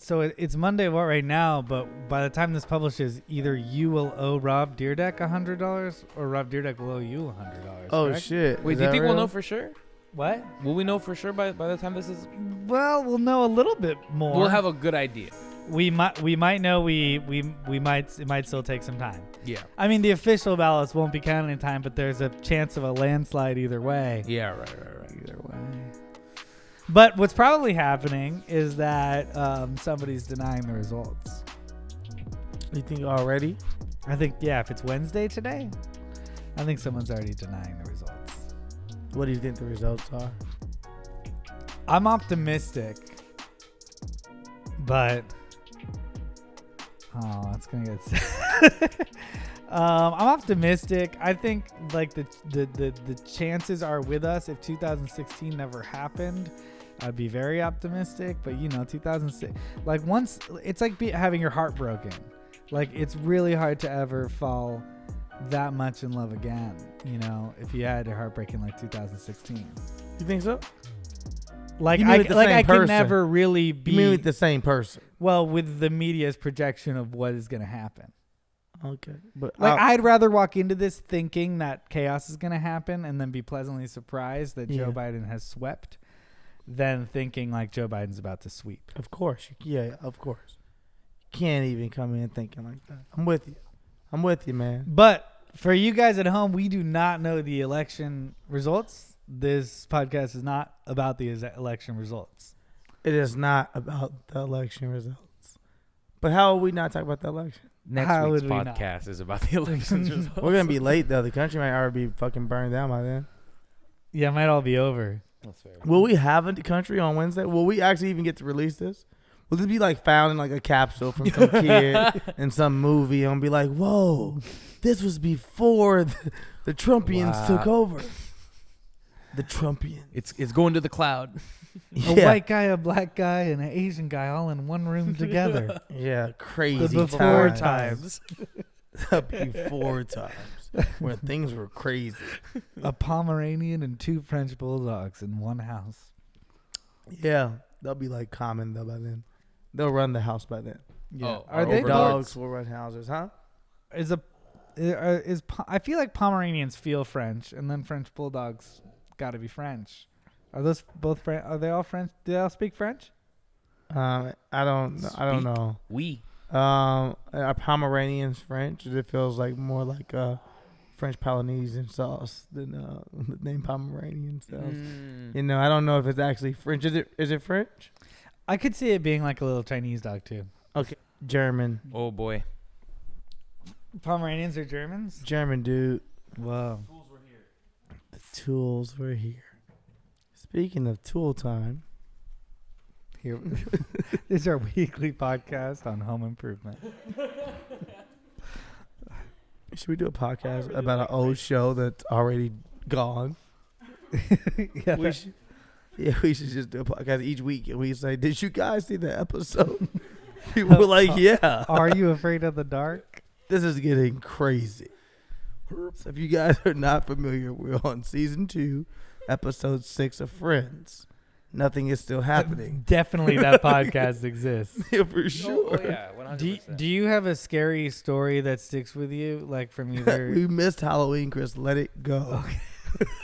So it's Monday right now, but by the time this publishes, either you will owe Rob Deerdeck $100 or Rob Deerdeck will owe you $100. Oh, correct? shit. Wait, Is do you that think we'll real? know for sure? What? Will we know for sure by the time this is? Well, we'll know a little bit more. We'll have a good idea. We might know. It might still take some time. Yeah. I mean, the official ballots won't be counted in time, but there's a chance of a landslide either way. Yeah. Right. Either way. But what's probably happening is that somebody's denying the results. You think already? I think, yeah, if it's Wednesday today, I think someone's already denying the results. What do you think the results are? I'm optimistic, but it's gonna get sad. I'm optimistic. I think like the chances are with us. If 2016 never happened, I'd be very optimistic. But 2006, like once it's like having your heart broken. Like it's really hard to ever fall that much in love again. If you had your heart breaking like 2016. You think so? Like You mean with the same I could person? never really be. You mean with the same person? Well, with the media's projection of what is going to happen. Okay. But I'd rather walk into this thinking that chaos is going to happen and then be pleasantly surprised that Joe Biden has swept than thinking like Joe Biden's about to sweep. Of course. Yeah, of course. You can't even come in thinking like that. I'm with you, man. But for you guys at home, we do not know the election results. This podcast is not about the election results. It is not about the election results. But how will we not talk about the election? Next How week's would we not? podcast is about the elections results. We're going to be late, though. The country might already be fucking burned down by then. Yeah, it might all be over. That's fair. Will we have a country on Wednesday? Will we actually even get to release this? Will this be like found in like a capsule from some kid in some movie and be like, whoa, this was before the Trumpians took over. The Trumpians. It's going to the cloud. A white guy, a black guy, and an Asian guy all in one room together. Yeah, crazy The before times. The before times. When things were crazy. A Pomeranian and 2 French bulldogs in one house. Yeah, they'll be like common though by then. They'll run the house by then. Yeah. Oh, Are they Dogs will run houses, huh? I feel like Pomeranians feel French, and then French bulldogs got to be French. Are those both French? Are they all French? Do they all speak French? I don't know. We. Are Pomeranians French? It feels like more like French Polynesian sauce than the name Pomeranian sauce. I don't know if it's actually French. Is it French? I could see it being like a little Chinese dog too. Okay, German. Oh boy. Pomeranians are Germans? German dude. Whoa. The tools were here. Speaking of tool time, Here, this is our weekly podcast on home improvement. should we do a podcast about an old show that's already gone? Yeah, We should. Yeah, we should just do a podcast each week, and we say, "Did you guys see the episode?" People were like, "Yeah." Are you afraid of the dark? This is getting crazy. So if you guys are not familiar, we're on season 2, episode 6 of Friends. Nothing is still happening. Definitely that podcast exists. Yeah, for sure. Oh, yeah, 100%. Do you have a scary story that sticks with you, like from either? We missed Halloween, Chris. Let it go. Okay.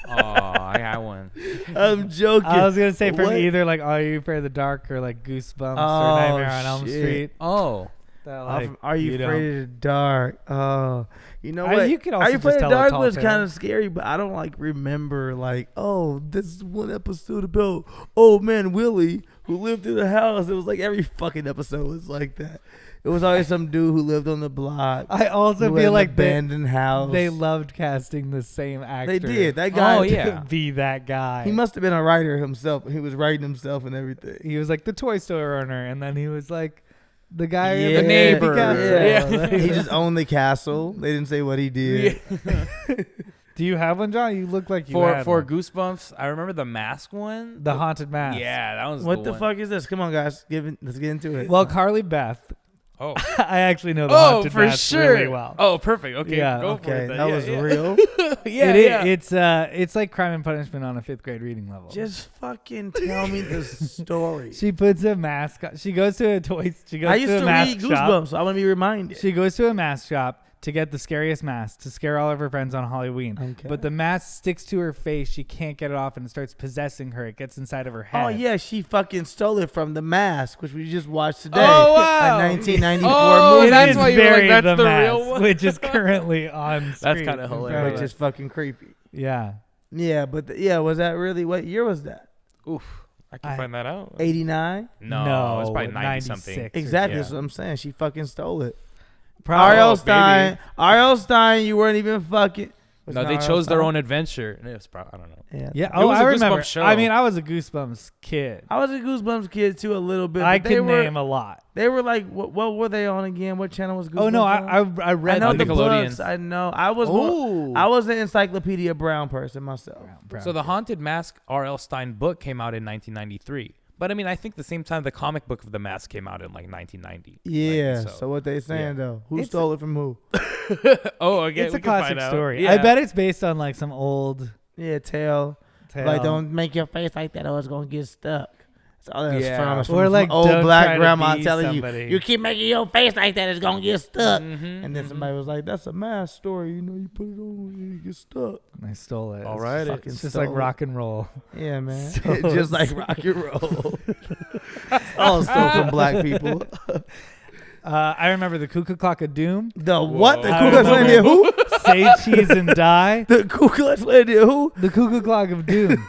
Oh, I got one. I'm joking. I was gonna say from What? either like Are You Afraid of the Dark or like Goosebumps or Nightmare on Elm shit. Street. Oh. That, like, Are you afraid of the dark? Oh, you know I- what? you could also Are you just afraid of tell the a dark tall was tale. kind of scary, but I don't like remember like, oh, this is one episode about old man Willie who lived in the house. It was like every fucking episode was like that. It was always some dude who lived on the block. I also who had feel an like abandoned house. they loved casting the same actor. They did. That guy. Oh, yeah. to be that guy. He must have been a writer himself. He was writing himself and everything. He was like the toy store owner, and then he was like the guy, in Yeah. the neighbor. castle. He just owned the castle. They didn't say what he did. Do you have one, John? You look like you For had one. Goosebumps, I remember the mask one. The haunted mask. Yeah, that was What the one. fuck is this? Come on, guys. Let's get into it. Well, Carly Beth Oh. I actually know the Oh, haunted for mask sure. really well. Oh, perfect. Okay, Yeah. go for Okay, it. Then. that Yeah, was yeah. real. Yeah, It is- yeah. It's like Crime and Punishment on a 5th grade reading level. Just fucking tell me the story. She puts a mask on. She goes to a toy. She goes I used to to a mask read shop. Goosebumps, so I want to be reminded. She goes to a mask shop to get the scariest mask to scare all of her friends on Halloween. Okay. But the mask sticks to her face. She can't get it off and it starts possessing her. It gets inside of her head. Oh yeah, she fucking stole it from The Mask, which we just watched today. Oh, wow. A 1994 Oh, movie. that's It is why you were like, very that's The the Mask, real one? which is currently on screen. That's kinda in front of hilarious. which us. is fucking creepy. Yeah. Yeah, but was that really, what year was that? Oof. I can find that out. 89? No, it's probably 90 something. 96 or Exactly, Yeah. that's what I'm saying. She fucking stole it. Probably. R.L. Oh, Stein. baby. R.L. Stein, you weren't even fucking. Was No, it they R.L. chose their Stein? own adventure. It was probably, I don't know. Yeah. Yeah. It Oh, was I a remember. Goosebumps show. I mean, I was a Goosebumps kid. I was a Goosebumps kid too a little bit. I but they could were, name a lot. They were like, what were they on again? What channel was Goosebumps Oh no, on? I read. I know the the Nickelodeon. books. I know. I was Ooh. I was an Encyclopedia Brown person myself. Brown So the kid. Haunted Mask R.L. Stein book came out in 1993. But I mean, I think the same time the comic book of the mask came out in like 1990. Yeah. Like, So what they saying though? Who It's stole it from who? Oh, again, It's we a can find classic out. story. Yeah. I bet it's based on like some old Yeah, tale. tale. Like, don't make your face like that or it's gonna get stuck. That's all that's Yeah. from. It's Or from like, old don't black try to grandma be telling somebody. you keep making your face like that, it's gonna get stuck. Mhm, And then mhm. somebody was like, "That's a mask story. You know, you put it on, you get stuck." I stole it. All It's right. just- It's just like rock and roll. Yeah, man. So Just like rock and roll. All stole from black people. I remember the Cuckoo Clock of Doom. The what? The I Ku Klux Klan did who? Say cheese and die. The Ku Klux Klan did who? The Cuckoo Clock of Doom.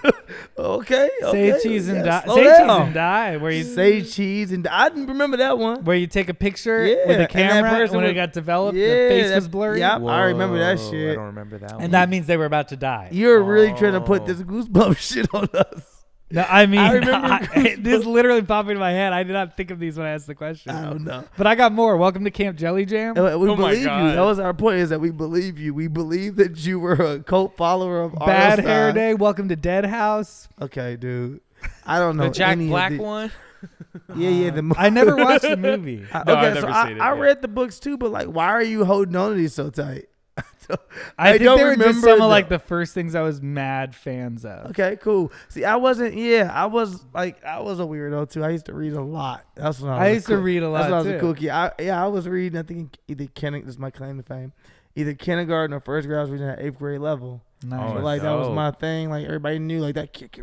Okay. Say cheese and die. Slow Say cheese down. and die. Where you Say cheese and I didn't remember that one. where you take a picture Yeah, with and a that camera person when it was- got developed. Yeah, the face that- was blurry. Yep. I remember that Whoa, shit. I don't remember that one. And that means they were about to die. You're really trying to put Oh. this Goosebumps shit on us. No, I mean, I remember this literally popped into my head. I did not think of these when I asked the question. I don't know. But I got more. Welcome to Camp Jelly Jam. We Oh my believe you. God. That was our point. Is that we believe you. We believe that you were a cult follower of Bad R.L. Hair Stein. Day. Welcome to Dead House. Okay, dude. I don't know the Jack any of Black the- one. Yeah. The I never watched the movie. No, okay, I've so never I, seen it, I yeah. read the books too, but like, why are you holding on to these so tight? I think don't they were just remember some of like them. the first things I was mad fans of. Okay, cool. See, I wasn't. Yeah, I was a weirdo too. I used to read a lot. That's when I was used to read a lot, That's when I was too. a cookie. I was reading. I think either this is my claim to fame. Either kindergarten or first grade. I was reading at 8th grade level. Nice. So Oh, like that was dope. my thing. Like everybody knew like that kid's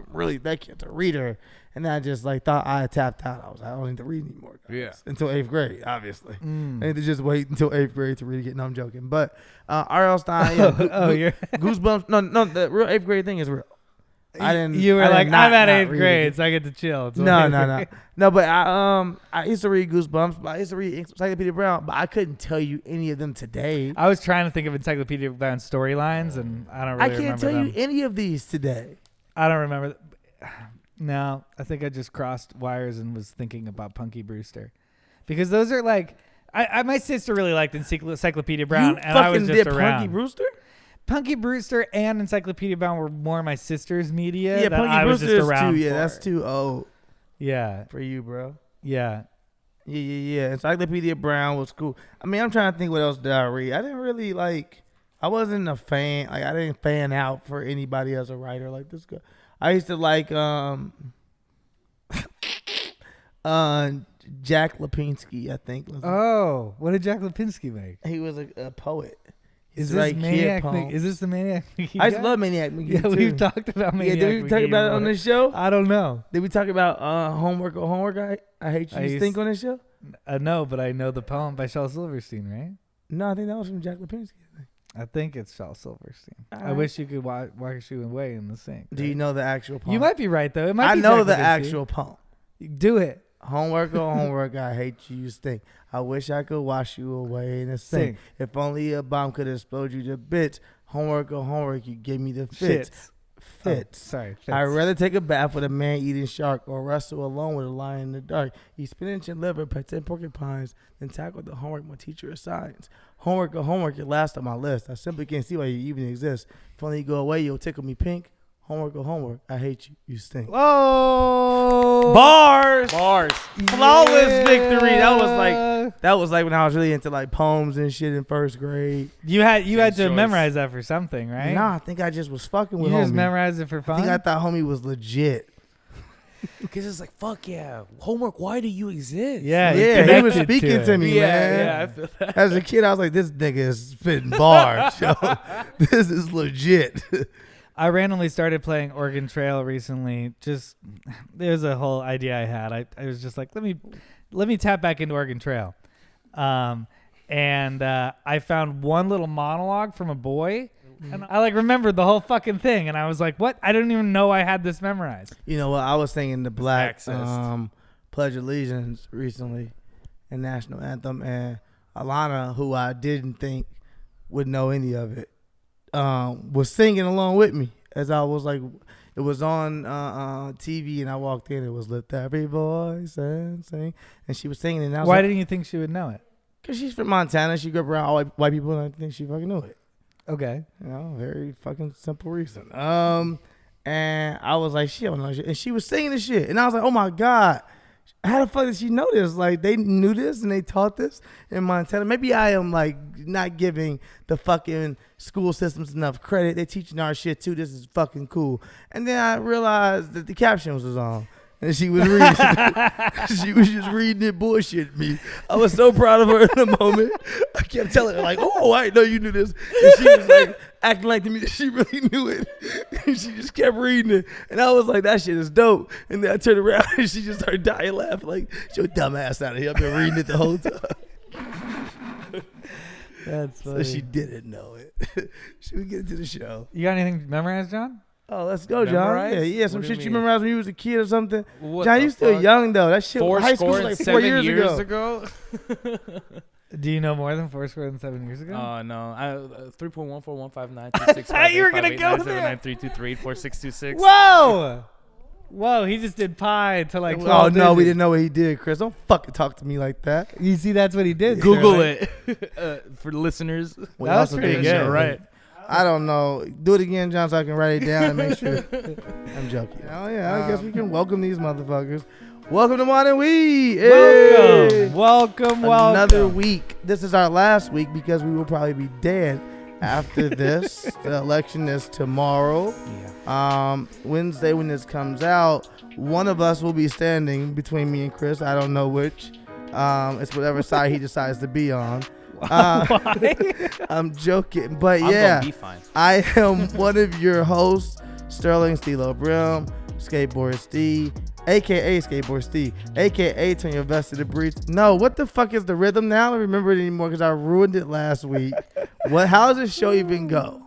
a reader. And I just like thought I had tapped out. I was like, I don't need to read anymore, guys. Yeah. Until 8th grade, obviously. Mm. I need to just wait until 8th grade to read again. No, I'm joking. But R.L. Stein, yeah, Oh, you're. Goosebumps. No, the real 8th grade thing is real. I didn't. You were I did like, not I'm at not 8th read grade, it. so I get to chill. It's No, okay. no. But I used to read Goosebumps, but I used to read Encyclopedia Brown, but I couldn't tell you any of them today. I was trying to think of Encyclopedia Brown storylines, and I don't really I can't remember tell them. you any of these today. I don't remember. No, I think I just crossed wires and was thinking about Punky Brewster, because those are like, my sister really liked Encyclopedia Brown, You and I was fucking just did around. Punky Brewster? Punky Brewster and Encyclopedia Brown were more my sister's media. Yeah, that Punky I was Brewster just is around too. Yeah, for. that's too old Yeah, for you, bro. yeah. Yeah. Encyclopedia Brown was cool. I mean, I'm trying to think what else did I read. I didn't really like. I wasn't a fan. Like I didn't fan out for anybody as a writer like this guy. I used to like Jack Lipinski. I think was Oh, what did Jack Lipinski make? he was a poet. He Is used to this write kid Maniac? poems. Is this the Maniac? McGee I used to guy? love Maniac McGee. Yeah, too. we've talked about Yeah, Maniac. did we talk McGee about it on before. this show? I don't know. Did we talk about homework or homework? I hate you. I You used- stink on this show? No, but I know the poem by Shel Silverstein, right? No, I think that was from Jack Lipinski. I think it's Shel Silverstein. I Alright. wish you could wash you away in the sink. Do you know the actual poem? You might be right though. It might I be know Jack the Lipinski. actual poem. Do it. Homework or homework, I hate you, you stink. I wish I could wash you away in a sink. Sink. If only a bomb could explode you to bits. Homework or homework, you give me the fits. Shits. Fits. Oh, sorry. Fits. I'd rather take a bath with a man eating shark or wrestle alone with a lion in the dark. Eat spinach and liver, pet 10 porcupines, then tackle the homework my teacher assigns. Homework or homework, you're last on my list. I simply can't see why you even exist. If only you go away, you'll tickle me pink. Homework or homework, I hate you, you stink. Whoa. Bars! Bars. Flawless victory. That was like That was like when I was really into like poems and shit in first grade. You had to Joyce. memorize that for something, right? Nah, I think I just was fucking You with just homie. memorized it for I fun. think I thought homie was legit. Because it's like, fuck yeah, homework. Why do you exist? yeah, you Yeah, he was connected speaking to it. me, man. Yeah, I feel that. As a kid, I was like, this nigga is spitting bars, yo. This is legit. I randomly started playing Oregon Trail recently. Just there's a whole idea I had. I was just like, let me tap back into Oregon Trail, and I found one little monologue from a boy, and I like remembered the whole fucking thing, and I was like, what? I didn't even know I had this memorized. You know what? I was singing the Black Accessed. Pledge of Allegiance recently, and national anthem, and Alana, who I didn't think would know any of it, was singing along with me as I was like, it was on TV, and I walked in. It was "Lift Every Voice and Sing," and she was singing it. And I was Why like, didn't you think she would know it? Cause she's from Montana. She grew up around all white people, and I think she fucking knew it. Okay. You know, very fucking simple reason. And I was like, she don't know shit. And she was singing this shit. And I was like, oh my God. How the fuck did she know this? Like, they knew this and they taught this in Montana. Maybe I am, like, not giving the fucking school systems enough credit. They're teaching our shit, too. This is fucking cool. And then I realized that the captions was on. And she was reading. She was just reading it, bullshit me. I was so proud of her in the moment. I kept telling her, like, oh, I didn't know you knew this. And she was like, acting like to me that she really knew it. And she just kept reading it. And I was like, that shit is dope. And then I turned around and she just started dying laughing, like, your dumb ass out of here. I've been reading it the whole time. That's So funny. she didn't know it. Should we get into the show? You got anything memorized, John? Oh, let's go, John. Memorized? Yeah, some What do you shit you mean? memorized when you was a kid or something. What John, the you still fuck? young, though. That shit, Four high school score was and like 4 7 years ago. Do you know more than 4 square and 7 years ago? No, 3.141592665. I thought you were gonna go there. 323 Whoa, he just did pi to like 12 Oh, no, we digits. didn't know what he did, Chris. Don't fucking talk to me like that. You see, that's what he did. Google Sterling. it for listeners. We That was also pretty did good. shit. Right. I don't know. Do it again, John, so I can write it down and make sure. I'm joking. Oh, yeah, I guess we can welcome these motherfuckers. Welcome to Morning Weed. Hey! Welcome. Another week. This is our last week because we will probably be dead after this. The election is tomorrow. Wednesday when this comes out, one of us will be standing between me and Chris. I don't know which. It's whatever side he decides to be on. I'm joking, but I'm yeah, gonna be fine. I am one of your hosts, Sterling Steelo Brim, Skateboard Steve, aka Skateboard Steve, aka Turn Your Vest to the Breach. No, what the fuck is the rhythm now? I don't remember it anymore because I ruined it last week. How does this show even go?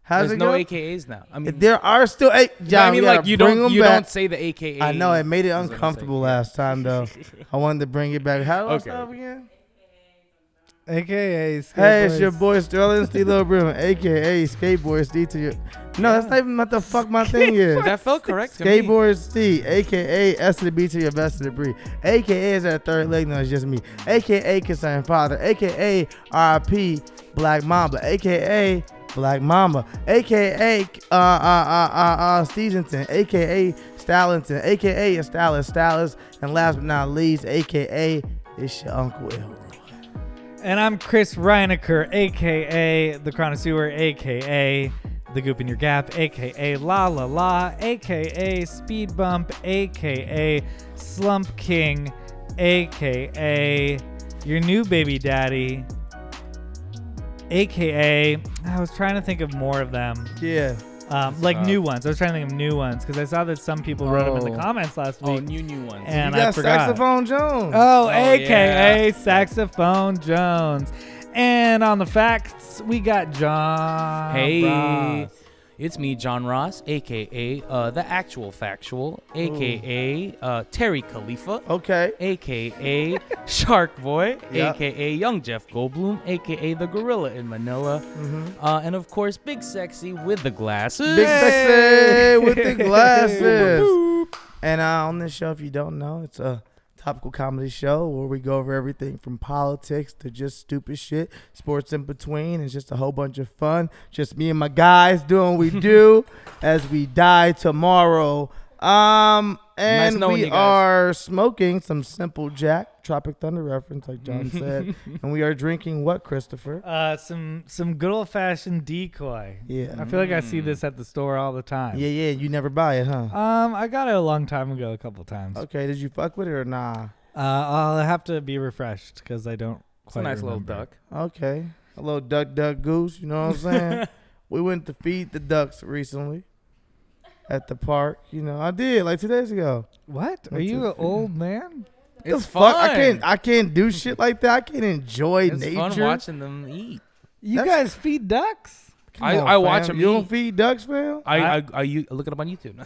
How's There's it no go? AKAs now. I mean, There are still John, I mean, we like gotta you bring don't them back. don't say the AKA. I know it made it is what I'm uncomfortable saying. last time though. I wanted to bring it back. How do I Okay. start again? AKA. Hey, it's your boy Sterling Steelo Brim, aka Skateboard Steve to your. No, that's not even what the fuck my thing is. That felt correct to me. Skateboard Steve, aka S to the B to your best to the breed, aka is that third leg. No, it's just me. Aka Concerned Father, aka RIP Black Mamba, aka Black Mama, aka Stevenson, aka Stallington, aka a Stylist, and last but not least, aka it's your Uncle Elroy. And I'm Chris Reinacher, aka the Connoisseur, aka the Goop in Your Gap, aka La La La, aka Speed Bump, aka Slump King, aka your new baby daddy, aka I was trying to think of more of them. Yeah. Like new ones. I was trying to think of new ones because I saw that some people wrote them in the comments last Oh, week. new ones. And You I got forgot. Saxophone Jones. Oh, Oh, aka yeah. Saxophone Jones. And on the facts, we got John. Hey, Ross. it's me, John Ross, aka the Actual Factual, aka Terry Khalifa, Okay. aka Shark Boy, Yep. aka Young Jeff Goldblum, aka the Gorilla in Manila, and of course Big Sexy with the glasses. Big Sexy with the glasses. And on this show, if you don't know, it's a topical comedy show where we go over everything from politics to just stupid shit, sports in between. It's just a whole bunch of fun. Just me and my guys doing what we do as we die tomorrow. And knowing we you guys. are smoking some Simple Jack, Tropic Thunder reference, like John said. And we are drinking what, Christopher? Some good old fashioned decoy. Yeah. I feel like I see this at the store all the time. Yeah, yeah. You never buy it, huh? I got it a long time ago, a couple times. Okay. Did you fuck with it or nah? I'll have to be refreshed because I don't It's a quite nice little remember. duck. Okay. A little duck, duck, goose. You know what I'm saying? We went to feed the ducks recently at the park. You know, I did like 2 days ago. What? Are What's you a an old man? It's The fuck? fun. I can't do shit like that. I can't enjoy It's nature. fun watching them eat. You That's- guys feed ducks? Come I on, watch fam. them You don't eat. feed ducks, fam? I look it up on YouTube.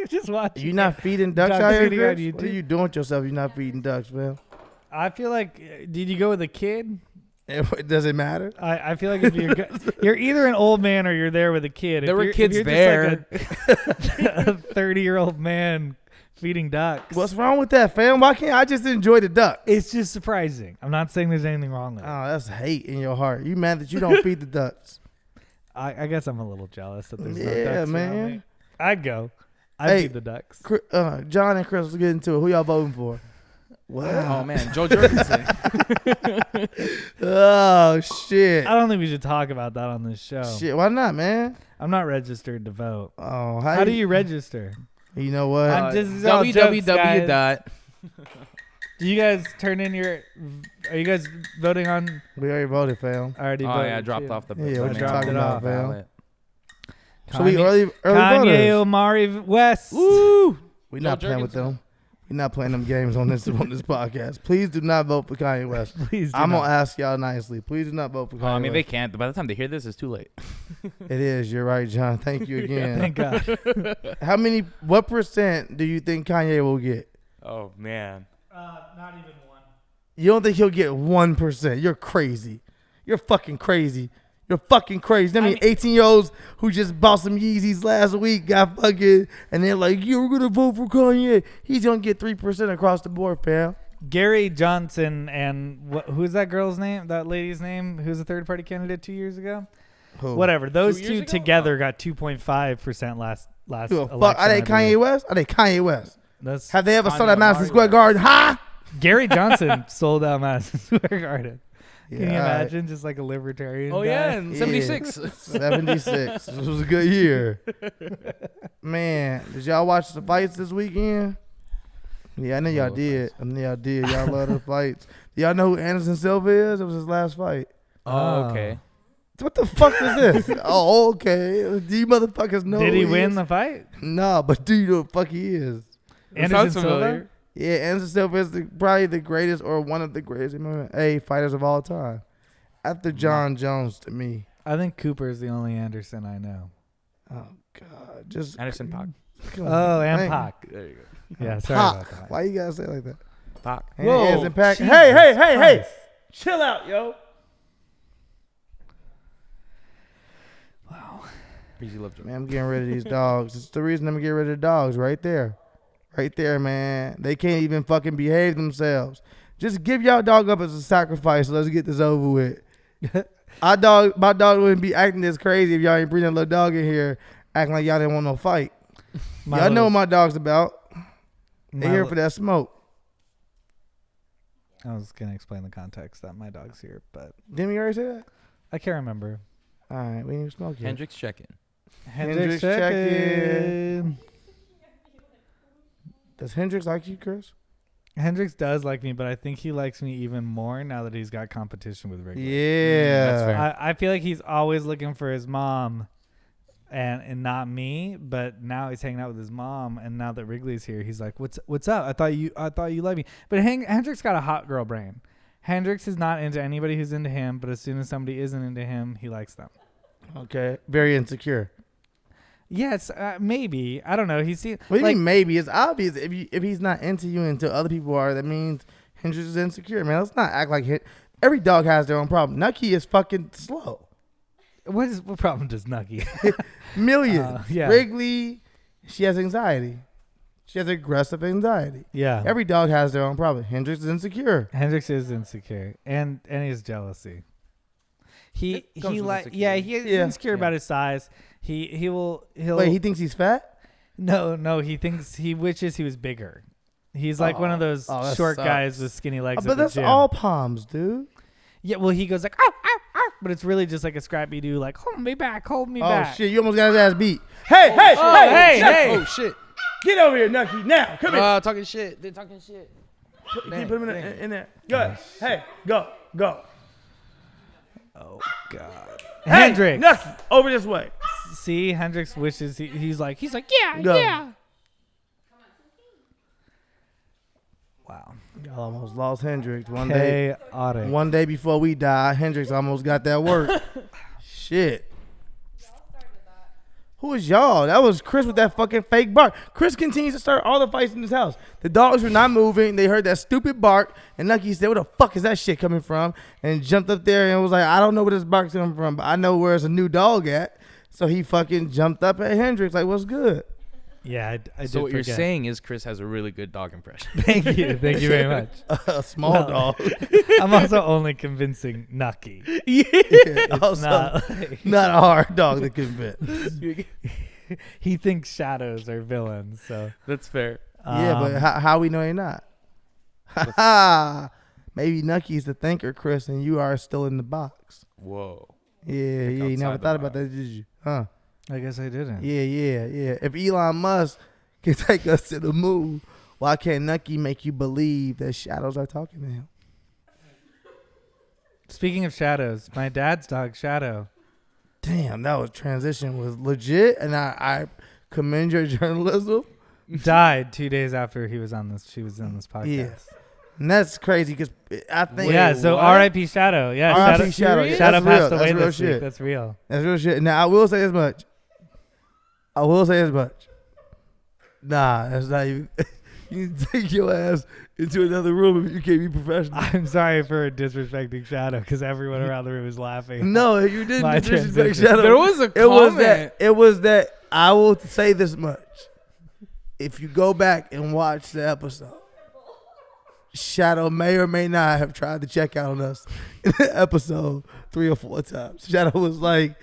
Just watch. You not feeding ducks Duck out here, video on Chris? What are YouTube. you doing with yourself? You're not feeding ducks, man. I feel like. Did you go with a kid? Does it matter? I feel like if you're you're either an old man or you're there with a kid. There were If kids you're there. Just like a 30-year-old man feeding ducks. What's wrong with that, fam? Why can't I just enjoy the duck? It's just surprising. I'm not saying there's anything wrong with it. Oh, that's hate in your heart. You mad that you don't feed the ducks? I guess I'm a little jealous that there's no Yeah, ducks around man. me. I'd go. I'd Hey, feed the ducks. John and Chris, let's get into it. Who y'all voting for? Oh man, Joe Jorgensen. Oh, shit. I don't think we should talk about that on this show. Shit, why not, man? I'm not registered to vote. Oh, How do you register? You know what? I'm just- this is all jokes, www. guys. Do you guys turn in your? Are you guys voting on? We already voted, fam. I already Oh voted. yeah, I dropped too. off the. Yeah, what you talking about, fam? ballot. So we Kanye- early Kanye, voters. Omari West. Woo! We're Joe not playing with Jorgensen. them. We're not playing them games on this podcast. Please do not vote for Kanye West. Please. Do I'm not. gonna ask y'all nicely. Please do not vote for Kanye I mean, they West. can't. By the time they hear this, it's too late. It is. You're right, John. Thank you again. Thank God. What percent do you think Kanye will get? Oh man. Not even one. You don't think he'll get 1%? You're crazy. You're fucking crazy. You're fucking crazy. I mean, 18-year-olds who just bought some Yeezys last week got fucking, and they're like, "You're gonna vote for Kanye." He's gonna get 3% across the board, fam. Gary Johnson and who's that girl's name? That lady's name? Who's a third-party candidate 2 years ago? Who? Whatever. Those 2 years two ago? together got 2.5% last Who the election. fuck? Are they I Kanye believe. West? Are they Kanye West? That's Have they ever sold Kanye at Madison Omari Square West. Garden? Ha! Gary Johnson sold out Madison Square Garden. Can you all right. imagine just like a libertarian? Oh guy? yeah, in Yeah. '76. 76. This was a good year. Man, did y'all watch the fights this weekend? Yeah, I know y'all Love did. I know y'all did. Y'all love the fights. Y'all know who Anderson Silva is? It was his last fight. Oh, okay. What the fuck is this? Oh, okay. Do you motherfuckers know Did who he win is? the fight? No, but do you know who the fuck he is? Anderson sounds Silva? familiar. Yeah, Anderson Silva is probably the greatest or one of the greatest MMA fighters of all time. After John Jones to me. I think Cooper is the only Anderson I know. Oh, God. Just Anderson Pac. come on. Oh, and Man. Pac. There you go. Yeah, sorry Pac. about that. Why you gotta say it like that? Pac. Whoa, Anderson Pac. Jesus Hey. Christ. Chill out, yo. PG love joke. Man, I'm getting rid of these dogs. It's the reason I'm getting rid of the dogs right there. Right there, man. They can't even fucking behave themselves. Just give y'all dog up as a sacrifice. Let's get this over with. My dog wouldn't be acting this crazy if y'all ain't bring that little dog in here acting like y'all didn't want no fight. Y'all know what my dog's about. They here for that smoke. I was going to explain the context that my dog's here, but Didn't we already say that? I can't remember. All right, we need to smoke here. Hendrix check-in. Hendrix check check-in. in. Does Hendrix like you, Chris? Hendrix does like me, but I think he likes me even more now that he's got competition with Wrigley. Yeah. that's fair. I feel like he's always looking for his mom and not me, but now he's hanging out with his mom, and now that Wrigley's here, he's like, What's up? I thought you liked me. But Hendrix got a hot girl brain. Hendrix is not into anybody who's into him, but as soon as somebody isn't into him, he likes them. Okay. Very insecure. Yes, maybe. I don't know. He's What do you like, mean maybe? It's obvious if he's not into you until other people are, that means Hendrix is insecure, man. Let's not act like every dog has their own problem. Nucky is fucking slow. what problem does Nucky? Millions. Yeah. Wrigley, she has anxiety. She has aggressive anxiety. Yeah. Every dog has their own problem. Hendrix is insecure. Hendrix is insecure, and he has jealousy. He comes with like insecurity. he's Yeah. insecure about his size. He'll Wait, he thinks he's fat? No, he wishes he was bigger. He's like one of those that short sucks. guys with skinny legs. But at the that's gym. all palms, dude. Yeah, well, he goes like, ow, ow, ow, but it's really just like a Scrappy Doo, like, hold me back. Oh back. shit, you almost got his ass beat. Hey, hey, Oh shit! get over here, Nucky. Now, come here. Talking shit. They're talking shit. Can you put him in there? Go ahead. Hey, go. Oh God. Hey, Hendrix. Nucky, over this way. See, Hendrix wishes he's like, yeah, Go. yeah. Wow. Y'all almost lost Hendrix one day. Chaotic. One day before we died, Hendrix almost got that work. Shit. Who is y'all? That was Chris with that fucking fake bark. Chris continues to start all the fights in this house. The dogs were not moving. They heard that stupid bark. And Nucky said, where the fuck is that shit coming from? And jumped up there and was like, I don't know where this bark's coming from, but I know where's a new dog at. So he fucking jumped up at Hendrix like, what's good? Yeah, I did So what forget. you're saying is Chris has a really good dog impression. Thank you very much. A small Well, dog. I'm also only convincing Nucky. Yeah, also, Not like, not a hard dog to convince. he thinks shadows are villains. So That's fair. Yeah, but how we know you're not? Maybe Nucky's the thinker, Chris, and you are still in the box. Whoa. Yeah, you never outside the thought about box. that, did you? Huh? I guess I didn't. Yeah. If Elon Musk can take us to the moon, why can't Nucky make you believe that shadows are talking to him? Speaking of shadows, my dad's dog Shadow. Damn, that was transition was legit, and I commend your journalism. Died 2 days after she was on this podcast. Yes. And that's crazy because I think So what? R.I.P. Shadow. Yeah, R.I.P. Shadow. Yeah, Shadow that's passed real. away That's real this week. shit. That's real. That's real shit. Now I will say as much. Nah, that's not even. You need to take your ass into another room if you can't be professional. I'm sorry for disrespecting Shadow because everyone around the room is laughing. No, you didn't My disrespect transition. Shadow. There was a comment. It was that I will say this much. If you go back and watch the episode, Shadow may or may not have tried to check out on us in the episode 3 or 4 times. Shadow was like,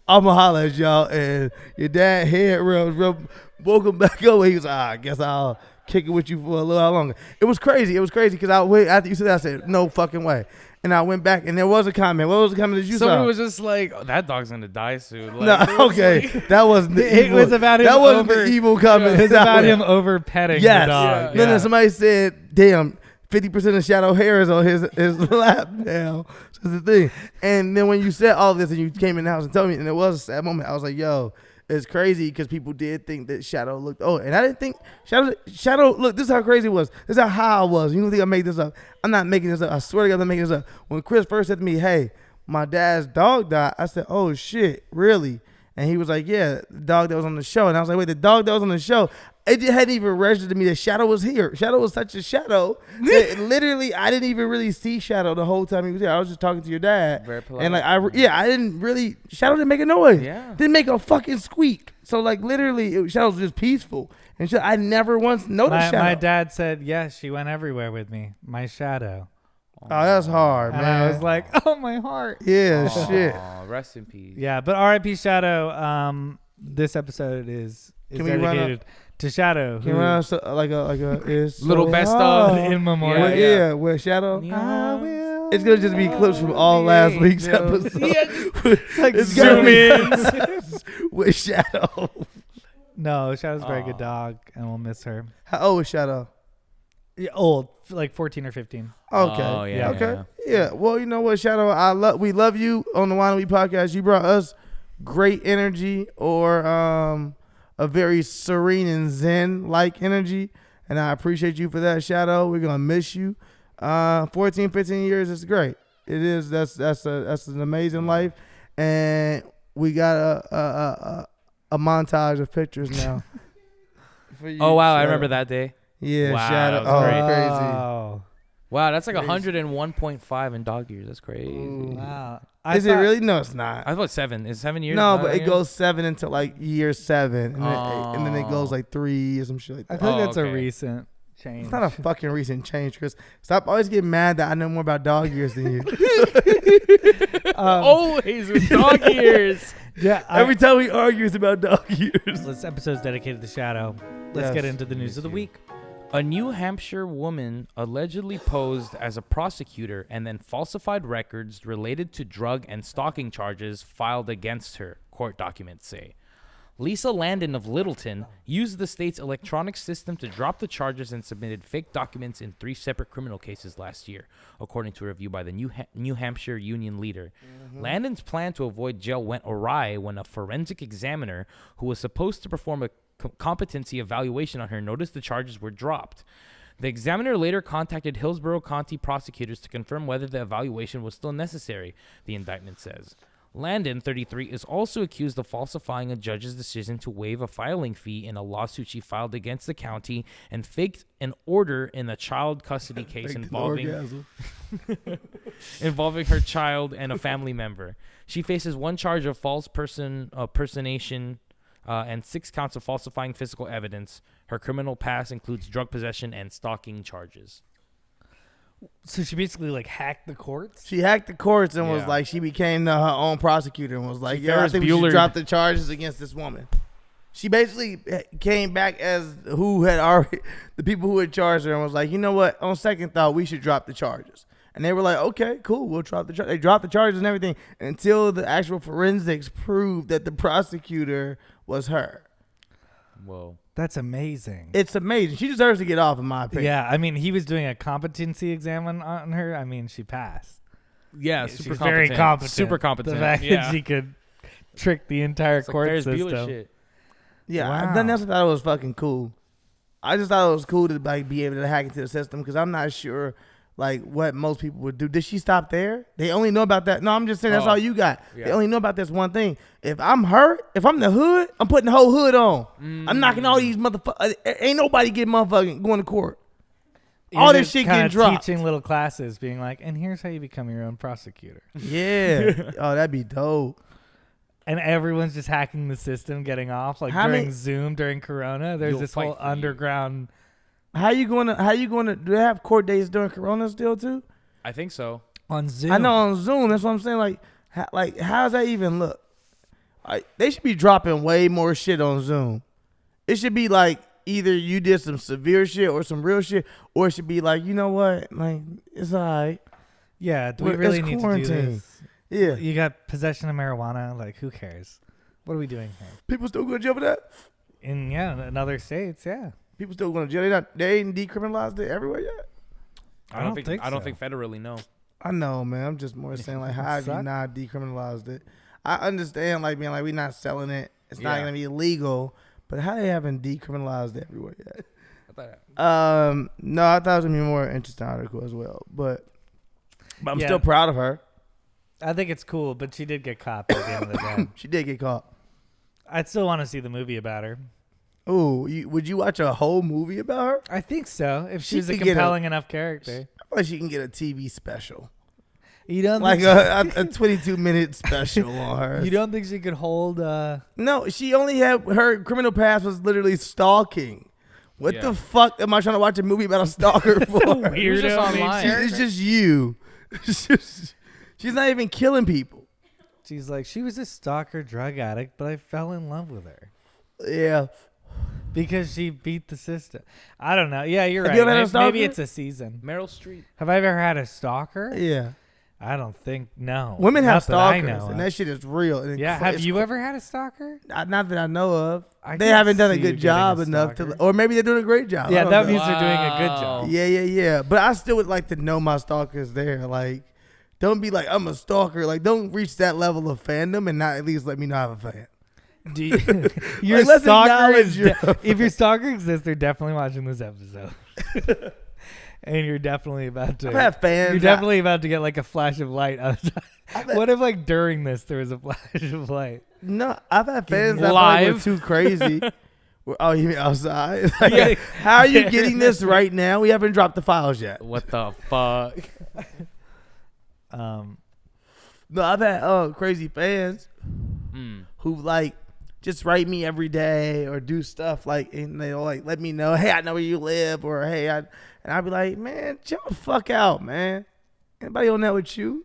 I'm going to holler at y'all. And your dad head woke him back up. He was like, I guess I'll kick it with you for a little while longer. It was crazy. Because after you said that, I said, no fucking way. And I went back, and there was a comment. What was the comment that you Somebody saw? was just like, oh, that dog's going to die soon. No, Like, it was okay. like- That wasn't the It evil. was about him That wasn't over- the evil comment. It's That about was- him over petting Yes. the dog. Yeah. No, somebody said, damn, 50% of Shadow hair is on his lap now. So that's the thing. And then when you said all this and you came in the house and told me, and it was a sad moment, I was like, yo, it's crazy because people did think that Shadow looked old. And I didn't think Shadow, look, this is how crazy it was. This is how high I was. You don't think I made this up. I'm not making this up. I swear to God, I'm not making this up. When Chris first said to me, hey, my dad's dog died, I said, oh, shit, really? And he was like, yeah, the dog that was on the show. And I was like, wait, the dog that was on the show? It hadn't even registered to me that Shadow was here. Shadow was such a shadow that literally I didn't even really see Shadow the whole time he was here. I was just talking to your dad. Very polite. And like I didn't really, Shadow didn't make a noise. Yeah. Didn't make a fucking squeak. So like literally Shadow was just peaceful. And I never once noticed Shadow. My dad said, yes, she went everywhere with me. My Shadow. Oh, that's hard, And man. I was like, oh, my heart. Yeah, Aw, shit. Rest in peace. Yeah, but R.I.P. Shadow. This episode is Can we run dedicated to Shadow. Can we run like a it's Little so best hard. of. in memorial. Well, yeah, with Shadow. I will It's gonna just be clips from all last week's episodes. like It's zoom gonna in. be with Shadow. No, Shadow's a very good Aw. dog, and we'll miss her. How old is Shadow? Yeah, old, like 14 or 15. Okay. Oh, yeah, Okay. Yeah. Well, you know what, Shadow? We love you on the Wine and We podcast. You brought us great energy, or a very serene and zen like energy, and I appreciate you for that, Shadow. We're gonna miss you. 14, 15 years is great. It is. That's an amazing life, and we got a montage of pictures now. For you, Oh, wow. I Shadow. remember that day. Yeah, Wow, Shadow. that was great. Crazy. Oh, Wow, that's like Crazy. 101.5 in dog years. That's crazy. Ooh. wow. Is it really? No, it's not. I thought 7. Is 7 years? No, not but it years? goes 7 into like year 7, and then it goes Oh. like 3 or some shit like I that. think Oh, that's a okay. recent change. It's not a fucking recent change, Chris. Stop always getting mad that I know more about dog years than you. Always with dog years. Yeah. Every time we argue, it's about dog years. This episode's dedicated to Shadow. Let's Yes. get into the news of the week. A New Hampshire woman allegedly posed as a prosecutor and then falsified records related to drug and stalking charges filed against her, court documents say. Lisa Landon of Littleton used the state's electronic system to drop the charges and submitted fake documents in 3 separate criminal cases last year, according to a review by the New Hampshire Union leader. Landon's plan to avoid jail went awry when a forensic examiner who was supposed to perform a competency evaluation on her noticed the charges were dropped. The examiner later contacted Hillsborough County prosecutors to confirm whether the evaluation was still necessary, the indictment says. Landon, 33, is also accused of falsifying a judge's decision to waive a filing fee in a lawsuit she filed against the county and faked an order in a child custody case involving her child and a family member. She faces 1 charge of false personation and 6 counts of falsifying physical evidence. Her criminal past includes drug possession and stalking charges. So she basically like hacked the courts. She hacked the courts and was Yeah. like, she became her own prosecutor and was like, She yeah, I Ferris think we should Buellered. drop the charges against this woman. She basically came back as who had already, the people who had charged her and was like, you know what, on second thought, we should drop the charges. And they were like, okay, cool, we'll drop the charges. They dropped the charges and everything until the actual forensics proved that the prosecutor was her. Whoa. That's amazing. It's amazing. She deserves to get off, in my opinion. Yeah, I mean, he was doing a competency exam on her. I mean, she passed. Yeah, She's super very competent. Super competent. The fact yeah. that she could trick the entire It's like court Ferris Bueller system. shit. Yeah, Wow. I just thought it was fucking cool. I just thought it was cool to like be able to hack into the system because I'm not sure like what most people would do. Did she stop there? They only know about that. No, I'm just saying that's Oh, all you got. yeah. They only know about this one thing. If I'm her, if I'm the hood, I'm putting the whole hood on. I'm knocking all these motherfuckers. Ain't nobody getting motherfucking going to court. You're All this just shit kinda getting dropped. teaching little classes, being like, and here's how you become your own prosecutor. Yeah. Oh, that'd be dope. And everyone's just hacking the system, getting off. Like How during many- Zoom, during Corona, there's You'll this fight whole for you. underground. How you gonna do they have court days during Corona still too? I think so. On Zoom. I know on Zoom. That's what I'm saying. Like how's that even look? They should be dropping way more shit on Zoom. It should be like either you did some severe shit or some real shit, or it should be like, you know what, like it's alright. Yeah, do we It's really need to do quarantine. this? Yeah, You got possession of marijuana. Like, who cares? What are we doing here? people still going to jail for that. In other states, yeah. People still going to jail. They ain't decriminalized it everywhere yet. I don't think I don't so. think federally, no. I know, man. I'm just more saying like, how have you Suck. not decriminalized it? I understand like being like we're not selling it. It's not Yeah. gonna be illegal. But how they haven't decriminalized it everywhere yet? I thought, No, I thought it was gonna be a more interesting article as well. But I'm Yeah. still proud of her. I think it's cool, but she did get caught at the end of the day. She did get caught. I'd still want to see the movie about her. Ooh, would you watch a whole movie about her? I think so. If She she's a could get a- compelling enough character. I feel like she can get a TV special, You don't like think a 22-minute special on her. you don't think she could hold No, she only had her criminal past was literally stalking. What Yeah. the fuck am I trying to watch a movie about a stalker for? It was just weirdo main online. character? It's just you. It's just- she's not even killing people. She's like, she was a stalker drug addict, but I fell in love with her Yeah. because she beat the system. I don't know. Yeah, you're Have right. you ever had a Maybe stalker? it's a season. Meryl Streep. Have I ever had a stalker? Yeah. I don't think no. Women Not have that I stalkers, know and of. that shit is real. And Yeah, it's have you ever had a stalker? Not that I know of. I They could haven't done a see you good getting job a enough stalker. to, or maybe they're doing a great job. Yeah, I don't that know. means they're doing a good Wow. job. Yeah. But I still would like to know my stalkers there. Like, don't be like, I'm a stalker. Like, don't reach that level of fandom and not at least let me know I have a fan. Do you, your let's stalker acknowledge is your- if your stalker exists, they're definitely watching this episode. And you're definitely about to I've had fans. You're definitely about to get like a flash of light. I've had- What if like during this there was a flash of light? No, I've had fans that Live. were too crazy. Oh, you mean outside? Like, how are you getting this right now? We haven't dropped the files yet. What the fuck? No, I've had crazy fans Mm. who like just write me every day or do stuff like, and they'll like let me know, hey, I know where you live, or hey, and I'll be like, man, chill the fuck out, man. Anybody on that with you?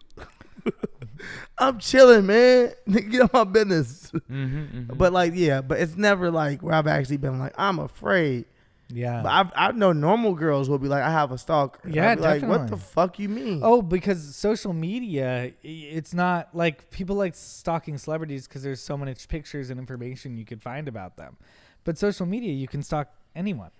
I'm chilling, man. Get on my business. Mm-hmm. But like, yeah, but it's never like where I've actually been like, I'm afraid. Yeah. But I know normal girls will be like, I have a stalker. Yeah, I'll be like, definitely. what the fuck you mean? Oh, because social media, it's not like people like stalking celebrities because there's so many pictures and information you could find about them. But social media, you can stalk anyone.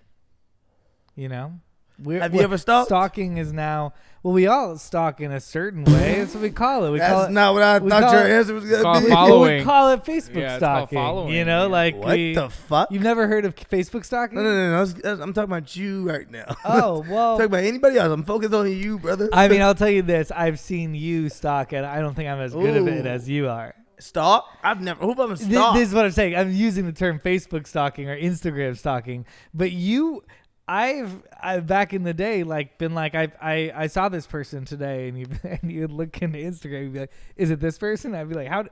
You know? Have you ever stalked? Stalking is now, well, we all stalk in a certain way. That's what we call it. We call That's it, not what I we thought call your it- answer was call going it to be. following. we call it Facebook Yeah, it's called stalking. following, You know, yeah. like What the fuck? You've never heard of Facebook stalking? No. I'm talking about you right now. Oh, well. talking about anybody else. I'm focused on you, brother. I mean, I'll tell you this. I've seen you stalk, and I don't think I'm as good of it Ooh. as you are. Stalk? I've never. Who have I This stalked? is what I'm saying. I'm using the term Facebook stalking or Instagram stalking, but I've back in the day, like been like I saw this person today, and you would look into Instagram, and be like, is it this person? I'd be like, how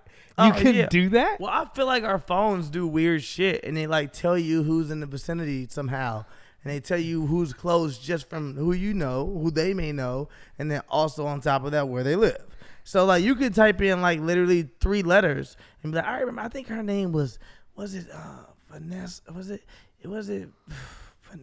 you can yeah. do that? Well, I feel like our phones do weird shit, and they like tell you who's in the vicinity somehow, and they tell you who's close just from who you know, who they may know, and then also on top of that where they live. So like you could type in like literally 3 letters and be like, I remember. I think her name was it Vanessa?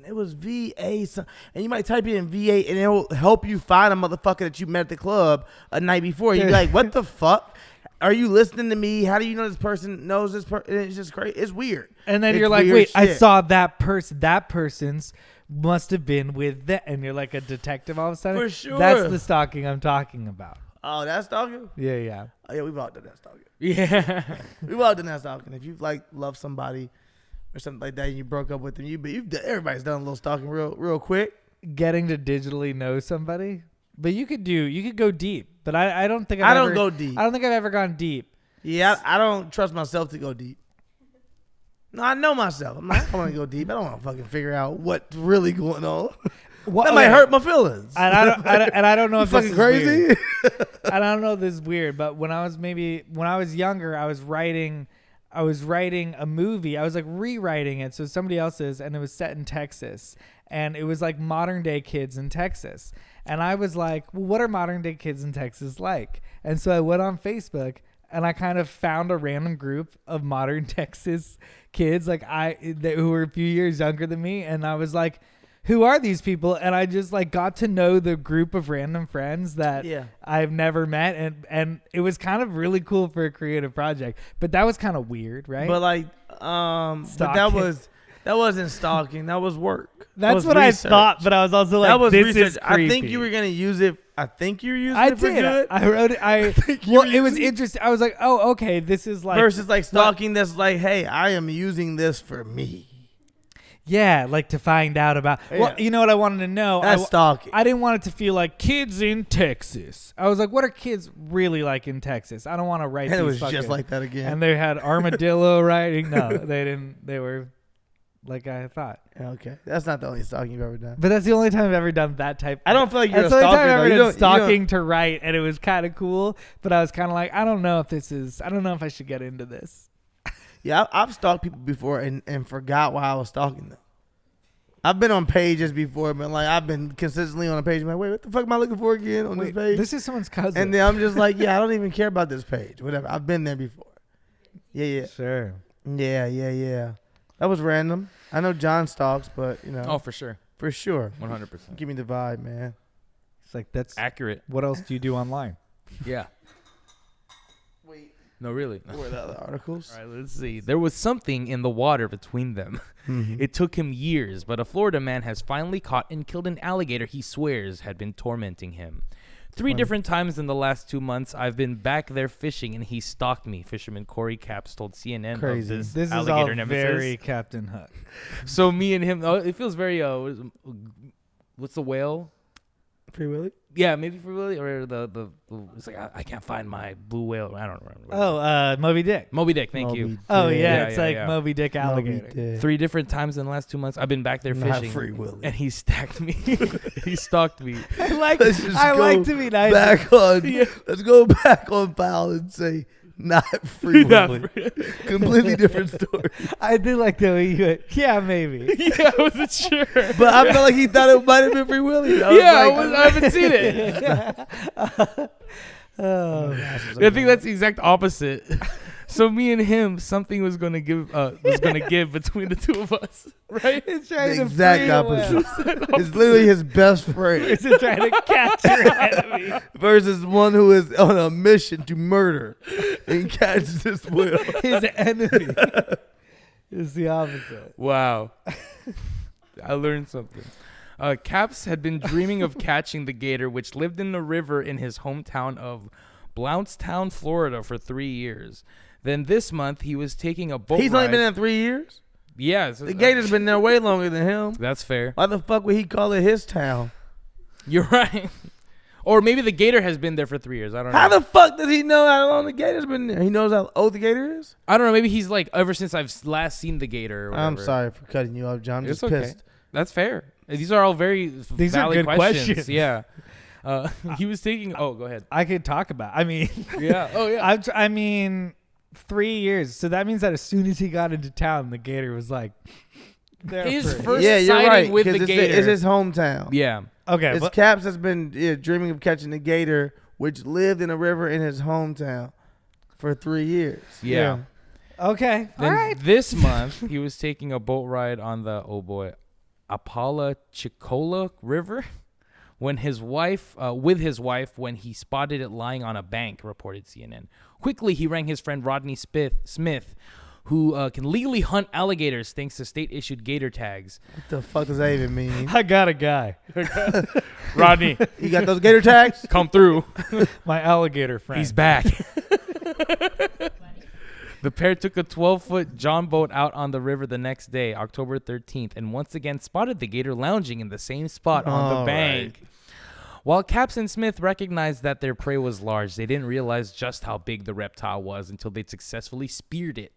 It was VA, and you might type in VA, and it'll help you find a motherfucker that you met at the club a night before. You'd be like, what the fuck? Are you listening to me? How do you know this person knows this person? It's just crazy. It's weird. And then It's you're like, weird wait, I shit. saw that person. That person's must have been with that, and you're like a detective all of a sudden. For sure. That's the stalking I'm talking about. Oh, that's stalking? Yeah. Oh, yeah, we've all done that stalking. Yeah. We've all done that stalking. If you like love somebody or something like that, and you broke up with them, everybody's done a little stalking real quick. Getting to digitally know somebody, but you could go deep. But I don't think I don't go deep. I don't think I've ever gone deep. Yeah, I don't trust myself to go deep. No, I know myself. I don't want to go deep. I don't want to fucking figure out what's really going on. That might hurt my feelings. And I don't know You if this fucking is crazy. weird. I don't know if this is weird, but when I was younger, I was writing a movie. I was like rewriting it, so somebody else's, and it was set in Texas, and it was like modern day kids in Texas. And I was like, well, what are modern day kids in Texas like? And so I went on Facebook, and I kind of found a random group of modern Texas kids, like who were a few years younger than me, and I was like, who are these people? And I just like got to know the group of random friends that I've never met, and it was kind of really cool for a creative project. But that was kind of weird, right? But like, but that wasn't stalking. That was work. That's what I thought. But I was also like, that was this research. is creepy. I think you were gonna use it. I think you were using I it for did. good. I wrote it. It was interesting. I was like, oh, okay, this is like versus like stalking. That's like, hey, I am using this for me. Yeah, like to find out about. Well, you know what I wanted to know? That's stalking. I didn't want it to feel like kids in Texas. I was like, what are kids really like in Texas? I don't want to write. And it these was just fucking- like that again. And they had armadillo writing. No, they didn't. They were like I thought. Okay, that's not the only stalking you've ever done. But that's the only time I've ever done that type. I don't feel like you're That's a the only time stalker. I've though. ever You done don't- stalking to write, and it was kind of cool. But I was kind of like, I don't know if this is. I don't know if I should get into this. Yeah, I've stalked people before and forgot why I was stalking them. I've been on pages before, but like I've been consistently on a page. I'm like, wait, what the fuck am I looking for again on this page? This is someone's cousin. And then I'm just like, yeah, I don't even care about this page. Whatever. I've been there before. Yeah. Sure. Yeah. That was random. I know John stalks, but you know. Oh, for sure. For sure. 100%. Give me the vibe, man. It's like that's Accurate. What else do you do online? Yeah. Wait. No, really. What are the other articles? All right, let's see. There was something in the water between them. Mm-hmm. It took him years, but a Florida man has finally caught and killed an alligator he swears had been tormenting him. 3 different times in the last 2 months, I've been back there fishing, and he stalked me. Fisherman Corey Capps told CNN Crazy. of this This is alligator all nemesis. very Captain Hook. So me and him, it feels very, what's the whale? Free Willy? Yeah, maybe for Willie or the it's like I can't find my blue whale. I don't remember. Oh, Moby Dick. Moby Dick. Thank you. Oh yeah, Yeah, it's yeah, like yeah. Moby Dick alligator. 3 different times in the last 2 months, I've been back there Not fishing. Free Willy. And he stacked me. He stalked me. I like Let's just I go like to be nice. Back on. Yeah. Let's go back on file and say not Free Not Willy. Completely different story. I did like the way you went. Yeah, maybe. Yeah, I wasn't sure. But I felt like he thought it might have been Free Willy. I haven't seen it. Oh, I think that's the exact opposite. So me and him, something was gonna give between the two of us, right? it's trying The to exact free opposite. It's literally his best friend It's just trying to catch your enemy. versus one who is on a mission to murder and catch this will. His enemy is the opposite. Wow. I learned something. Caps had been dreaming of catching the gator, which lived in the river in his hometown of Blountstown, Florida, for 3 years. Then this month, he was taking a boat He's ride. only been there 3 years? Yeah. The gator's been there way longer than him. That's fair. Why the fuck would he call it his town? You're right. Or maybe the gator has been there for 3 years. I don't know. How the fuck does he know how long the gator's been there? He knows how old the gator is? I don't know. Maybe he's like, ever since I've last seen the gator or whatever. I'm sorry for cutting you off, John. I'm It's just okay. pissed. That's fair. These are all very These are valid good questions. Yeah. He was taking... Oh, go ahead. I could talk about. I mean, Yeah. Oh, yeah. I mean, 3 years. So that means that as soon as he got into town, the gator was like, there His for- first Yeah, you're sighting right. with 'cause the it's gator. It's his hometown. Yeah. Okay, It's but Caps has been dreaming of catching the gator, which lived in a river in his hometown for 3 years. Yeah. okay, all Then right. this month, he was taking a boat ride on the, oh boy, Apalachicola River when his wife, when he spotted it lying on a bank, reported CNN. Quickly, he rang his friend Rodney Smith, who can legally hunt alligators thanks to state-issued gator tags. What the fuck does that even mean? I got a guy, Rodney, You got those gator tags? come through. my alligator friend. He's back. The pair took a 12-foot John boat out on the river the next day, October 13th, and once again spotted the gator lounging in the same spot on the All bank. While Caps and Smith recognized that their prey was large, they didn't realize just how big the reptile was until they'd successfully speared it.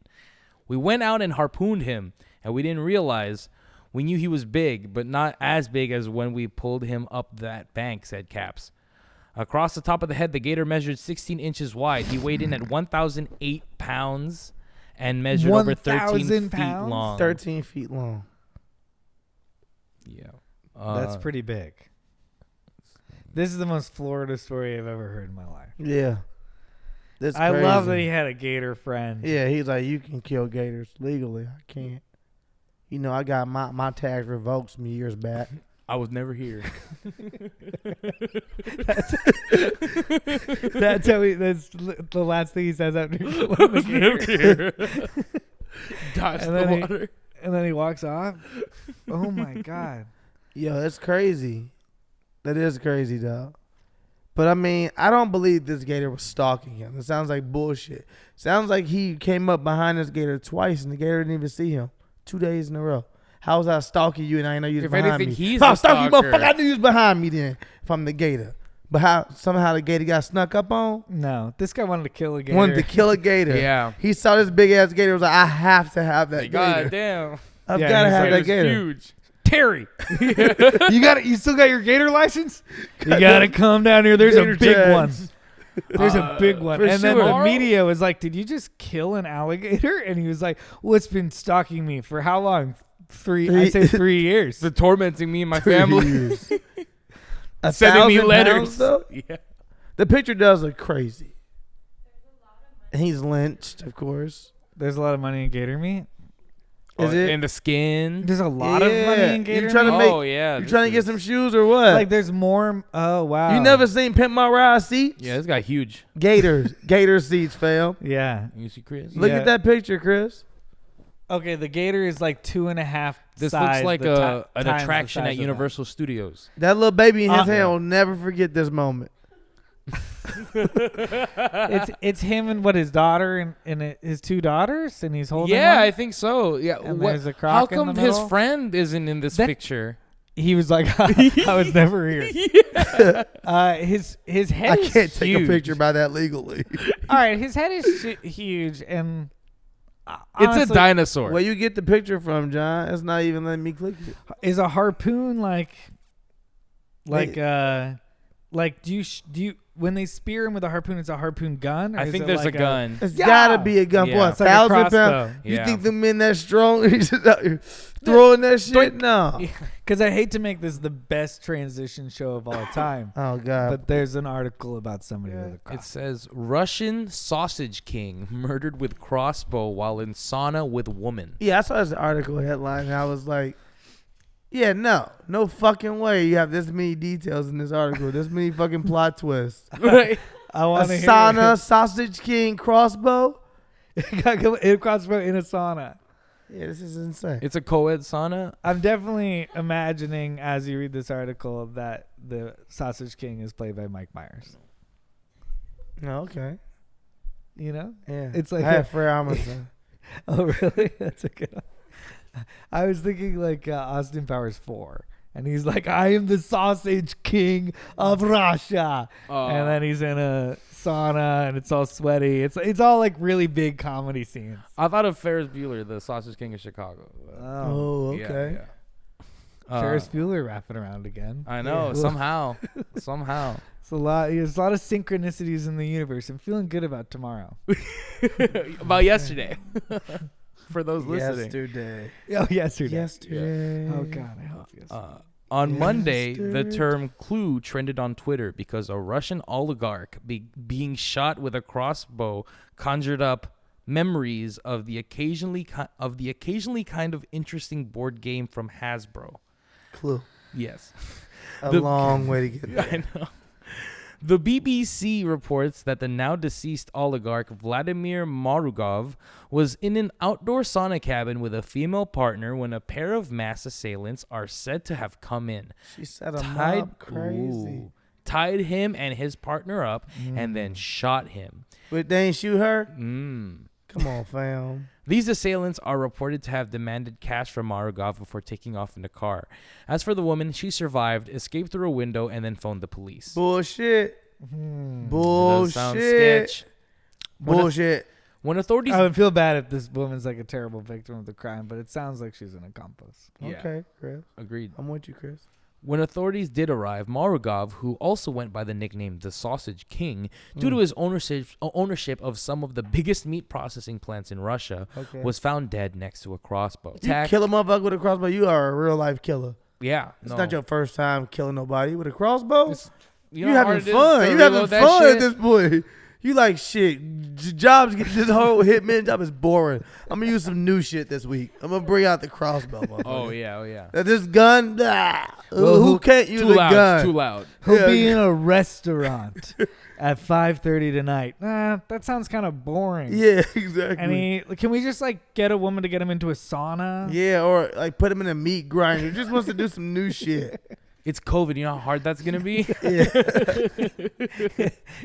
We went out and harpooned him, and we didn't realize. We knew he was big, but not as big as when we pulled him up that bank, said Caps. Across the top of the head, the gator measured 16 inches wide. He weighed in at 1,008 pounds and measured over 13 feet pounds? long. 13 feet long. Yeah. That's pretty big. This is the most Florida story I've ever heard in my life. Yeah. That's I crazy. love that he had a gator friend. Yeah, he's like, you can kill gators legally. I can't. You know, I got my tags revoked some years back. I was never here. That's the last thing he says after he killed I the was never gator. here. Dodged And the then water. And then he walks off. Oh my god. Yo, that's crazy. That is crazy, though. But, I mean, I don't believe this gator was stalking him. It sounds like bullshit. Sounds like he came up behind this gator twice, and the gator didn't even see him 2 days in a row. How was I stalking you and I didn't know you was If behind anything, me? he's If I the was stalking you, stalker. motherfucker, I knew you was behind me then if I'm the gator. But how somehow the gator got snuck up on? No, this guy wanted to kill a gator. Wanted to kill a gator. Yeah. He saw this big-ass gator, was like, I have to have that God gator. damn. I've Yeah, got to he's have like, that It's gator. huge. Terry. You still got your gator license? You gotta come down here. There's Gator a big tags. one. There's a big one. for And then sure. the media was like, did you just kill an alligator? And he was like, well, it's been stalking me for how long? I say 3 years. They're tormenting me and my 3 family. years. Sending me 1,000 letters. pounds, though? Yeah. The picture does look crazy. And he's lynched, of course. There's a lot of money in gator meat. Is it? In the skin. There's a lot of money in gator You trying to meat. make? Oh, yeah. You this trying to get is- some shoes or what? Like there's more. Oh, wow. you never seen Pimp My Ride seats? Yeah, this guy huge. Gator seats, fam. Yeah. You see Chris? Look Yeah. at that picture, Chris. Okay, the gator is like 2.5 This size looks like the an times the attraction size at of Universal Studios. That little baby in his hand Yeah. will never forget this moment. that. It's him and what his daughter and his 2 daughters, and he's holding Yeah, one? I think so. Yeah. And What- there's a croc how in come the his middle? friend isn't in this That- picture? He was like, I was never here. His head I is can't take huge. a picture by that legally. All right, his head is huge, and It's honestly, a dinosaur. Where you get the picture from, John? It's not even letting me click it. Is a harpoon like Like, do you when they spear him with a harpoon, it's a harpoon gun? Or I is think it there's like a gun. It's Yeah. gotta be a gun. Yeah. What, It's like a 1,000 crossbow. pounds? You Yeah. think the men that strong? He's just out here throwing that shit? No. Because I hate to make this the best transition show of all time, Oh God. but there's an article about somebody with a crossbow. It says Russian sausage king murdered with crossbow while in sauna with woman. Yeah, I saw this article headline and I was like, yeah, no fucking way you have this many details in this article, this many fucking plot twists. Right. I A want to sauna, sausage king, crossbow. hear crossbow in a sauna. Yeah, this is insane. It's a co-ed sauna. I'm definitely imagining as you read this article that the Sausage King is played by Mike Myers. No, okay. You know? Yeah. It's like I had Fred Armisen. Oh, really? That's a good one. I was thinking like Austin Powers 4. And he's like, I am the Sausage King of Russia. And then he's in a sauna and it's all sweaty. It's all like really big comedy scenes. I thought of Ferris Bueller, the sausage king of Chicago. Oh, okay. Yeah. Ferris Bueller rapping around again. I know. Yeah. Somehow. It's a lot. There's a lot of synchronicities in the universe. I'm feeling good about tomorrow. About yesterday. For those listening. Yesterday. Oh, yesterday. Yesterday. Oh God, I hope yesterday. On Monday, the Yesterday. term clue trended on Twitter because a Russian oligarch being shot with a crossbow conjured up memories of the occasionally kind of interesting board game from Hasbro. Clue. Yes. A The- long way to get there. I know. The BBC reports that the now deceased oligarch Vladimir Marugov was in an outdoor sauna cabin with a female partner when a pair of mass assailants are said to have come in, She said a mob crazy. tied him and his partner up, and then shot him. But they ain't shoot her? Mm. Come on, fam. These assailants are reported to have demanded cash from Marugov before taking off in the car. As for the woman, she survived, escaped through a window, and then phoned the police. Bullshit. Does Bullshit. sound sketch. Bullshit. When authorities I would feel bad if this woman's like a terrible victim of the crime, but it sounds like she's an accomplice. Yeah. Okay, Chris. agreed. I'm with you, Chris. When authorities did arrive, Marugov, who also went by the nickname the Sausage King, due to his ownership of some of the biggest meat processing plants in Russia, Okay. was found dead next to a crossbow. You kill a motherfucker with a crossbow, you are a real life killer. Yeah, It's no. not your first time killing nobody with a crossbow. You You know how having hard it is fun. to You having reload that fun at shit? this point. You like shit. Jobs get this whole hitman job is boring. I'm gonna use some new shit this week. I'm gonna bring out the crossbow, motherfucker. Oh yeah. This gun, Well, who can't use Too a loud. gun? Too loud. He'll Yeah. be in a restaurant at 5:30 tonight. That sounds kind of boring. Yeah, exactly. And can we just like get a woman to get him into a sauna? Yeah, or like put him in a meat grinder. Just wants to do some new shit. It's COVID. You know how hard that's gonna be.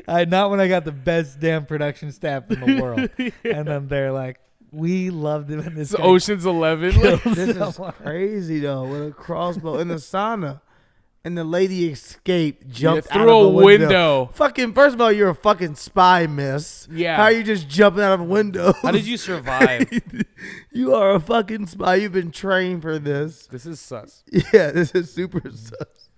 Not when I got the best damn production staff in the world. And then they're like, we loved him in this. It's guy Ocean's 11. killed This is someone." crazy though, with a crossbow in the sauna, and the lady escaped, jumped through out of a a window. Fucking, first of all, you're a fucking spy, miss. Yeah. How are you just jumping out of a window? How did you survive? You are a fucking spy. You've been trained for this. This is sus. Yeah, this is super sus.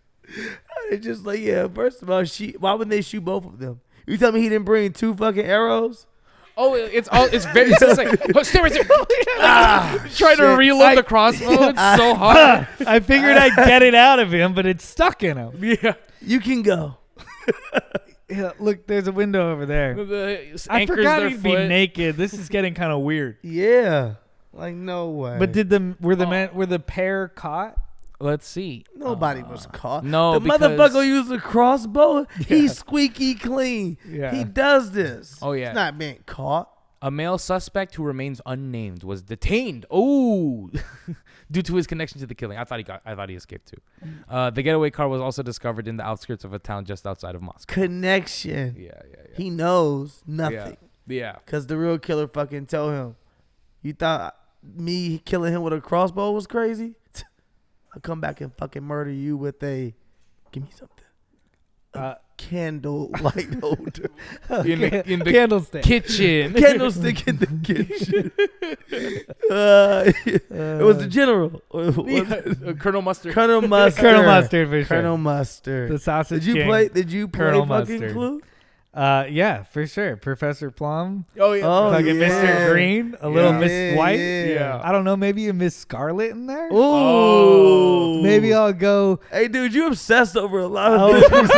It's just like, yeah, first of all, why wouldn't they shoot both of them? You tell me he didn't bring 2 fucking arrows? Oh, it's very. It's just like stay right there. Trying to shit. reload the crossbow. It's so hard. I figured I'd get it out of him, but it's stuck in him. Yeah. You can go. Yeah, look, there's a window over there. The I anchors forgot their he'd be foot. naked. This is getting kind of weird. Yeah. Like, no way. But were the pair caught? Let's see. Nobody was caught. no, the because- motherfucker used a crossbow. He's squeaky clean. Yeah. He does this. Oh, yeah. He's not being caught. A male suspect who remains unnamed was detained. Oh, due to his connection to the killing. I thought he escaped too. The getaway car was also discovered in the outskirts of a town just outside of Moscow. Connection. Yeah. He knows nothing. Yeah. Because the real killer fucking told him, you thought me killing him with a crossbow was crazy? I'll come back and fucking murder you with a, give me something. candle light holder. In the candlestick. kitchen. Candlestick in the kitchen. It was the general. Colonel Mustard. Colonel Mustard. Colonel Mustard for sure. Colonel Mustard. The sausage Did you king. play? Did you play Colonel fucking Mustard. Clue? Yeah, for sure. Professor Plum. Oh yeah. Oh, Fucking yeah. Mr. Green. A little Miss White. Yeah. I don't know. Maybe a Miss Scarlet in there. Ooh. Maybe I'll go. Hey, dude, you obsessed over a lot of things.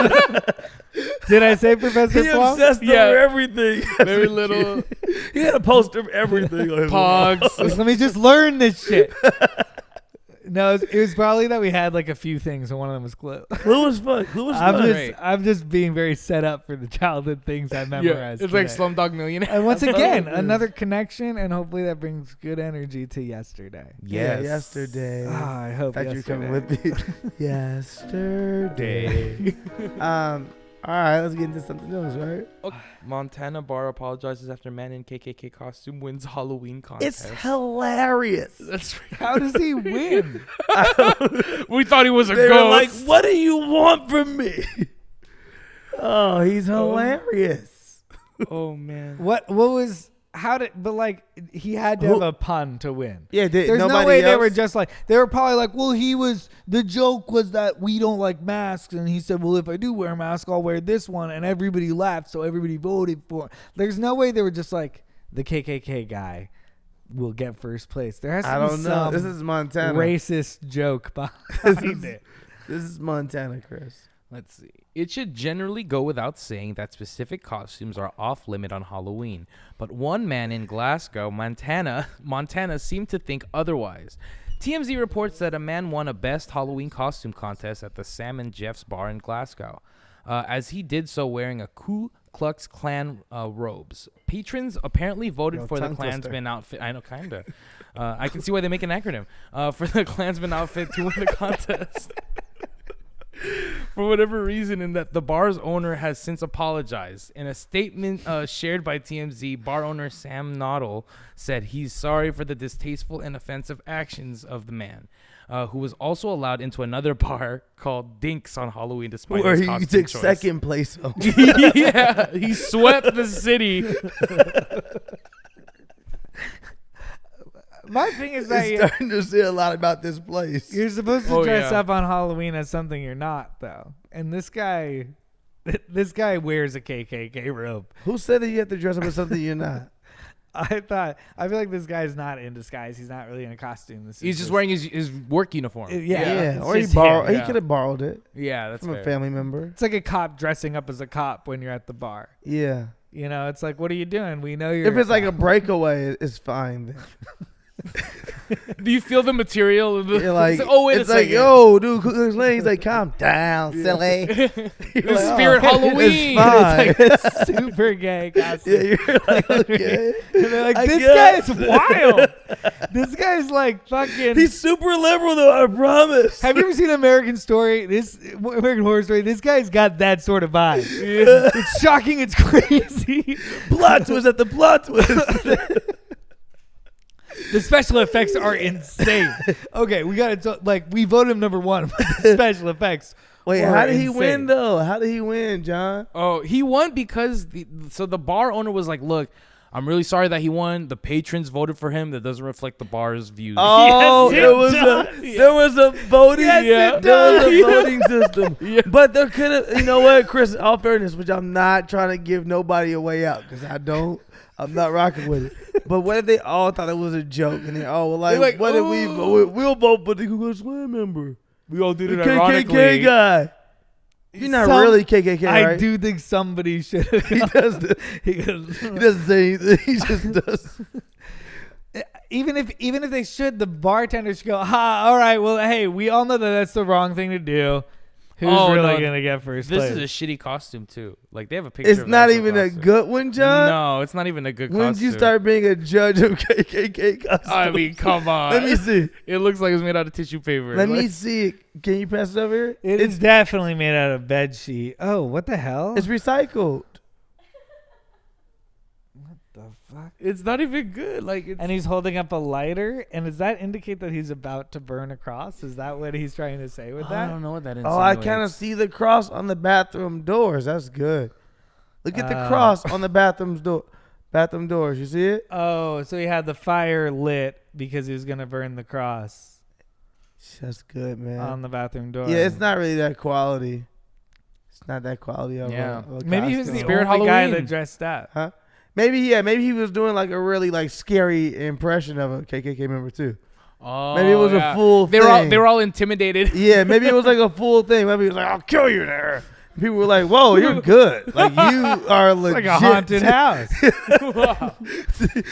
Did I say Professor He Plum? obsessed Yeah. over everything. Very little He had a poster of everything on his wall. pogs. Let me just learn this shit. No, it was probably that we had like a few things, and one of them was Clue. Clue was fun. Clue was fun. Great. I'm just being very set up for the childhood things I memorized. It's like today. Slumdog Millionaire. And once again, it is. another connection, and hopefully that brings good energy to yesterday. Yeah, Yes. yesterday. I hope Thought you were yesterday. coming with me. Yesterday. All right, let's get into something else, right? Montana bar apologizes after man in KKK costume wins Halloween contest. It's hilarious. That's How does he win? we thought he was a They were like, ghost. "What do you want from me?" Oh, he's hilarious. Oh man. What was? How did? But like, he had to have a pun to win. Yeah, There's no nobody way they else- were just like, they were probably like, well, the joke was that we don't like masks. And he said, well, if I do wear a mask, I'll wear this one. And everybody laughed. So everybody voted for it. There's no way they were just like, the KKK guy will get first place. There has to I be don't know. some This is Montana. racist joke behind it. This is Montana, Chris. Let's see. It should generally go without saying that specific costumes are off limit on Halloween, but one man in Glasgow, Montana seemed to think otherwise. TMZ reports that a man won a best Halloween costume contest at the Sam and Jeff's bar in Glasgow, as he did so wearing a Ku Klux Klan robes. Patrons apparently voted for the tongue twister. Klansman outfit. I know, kinda. I can see why they make an acronym for the Klansman outfit to win the contest. For whatever reason, and that the bar's owner has since apologized. In a statement shared by TMZ, bar owner Sam Noddle said he's sorry for the distasteful and offensive actions of the man, who was also allowed into another bar called Dinks on Halloween despite Where his he costume took choice. second place. Yeah, he swept the city. My thing is that It's starting to say a lot about this place. you're supposed to Oh, dress yeah. up on Halloween as something you're not, though. And this guy wears a KKK robe. Who said that you have to dress up as something you're not? I feel like this guy's not in disguise. He's not really in a costume. This is He's just wearing his work uniform. Yeah, it's or he just borrowed. him. He Yeah. could have borrowed it Yeah, that's from fair. a family member. It's like a cop dressing up as a cop when you're at the bar. Yeah. You know, it's like, what are you doing? We know you're. If it's like a cop. breakaway, it's fine. Then. Do you feel the material? Of the, You're like, it's oh wait it's a like, second. yo, dude, Ku Klux Klan. He's like, calm down, silly. The spirit Halloween. It's fine. It's like a super gay costume. Yeah, you're like, okay. And they're like, I this guess. guy's wild. This guy's like fucking. He's super liberal, though. I promise. Have you ever seen American Story? American Horror Story. This guy's got that sort of vibe. Yeah. It's shocking. It's crazy. Plot twist at the plot twist. The special effects are insane. Okay, we got to we voted him number one, but the special effects. Wait, were how did he insane. win though? How did he win, John? Oh, he won because the bar owner was like, look, I'm really sorry that he won. The patrons voted for him. That doesn't reflect the bar's views. Oh, Yes, it there was does. there was a voting. Yes, it there was a does. voting system. Yeah. But there could have, you know what, Chris? All fairness, which I'm not trying to give nobody a way out because I'm not rocking with it. But what if they all thought it was a joke and they all were like, They're like, what if "Oh." we'll vote for the Ku Klux Klan member, We all did the it ironically. KKK guy. You're not really KKK, right? I do think somebody should. He does. He goes, He doesn't say anything. He just does. even if they should, the bartender should go, ha, all right, well, hey, we all know that that's the wrong thing to do. Who's Oh, really no, going to get first This place? is a shitty costume too. Like they have a picture. It's of not the actual even a costume. good one, John. No, it's not even a good When costume. did you start being a judge of KKK costumes? I mean, come on. Let me see. It looks like it's made out of tissue paper. Let me Like- see it. Can you pass it over here? It's definitely made out of bed sheet. Oh, what the hell? It's recycled. the fuck? It's not even good. Like, it's, And he's holding up a lighter. And does that indicate that he's about to burn a cross? Is that what he's trying to say with I that? don't know what that is. Oh, I kind of see the cross on the bathroom doors. That's good. Look at the cross on the bathroom doors. You see it? Oh, so he had the fire lit because he was gonna burn the cross That's good, man. on the bathroom door. Yeah, it's not really that quality. It's not that quality of Yeah. a Maybe he was the costume. Spirit only guy Halloween. that dressed up. Huh? Maybe he was doing like a really like scary impression of a KKK member too. Oh, Maybe it was a full They thing. were all intimidated. Yeah, maybe it was like a full thing. Maybe he was like, "I'll kill you there." People were like, "Whoa, you're good. Like you are legit." Like a haunted house. Wow.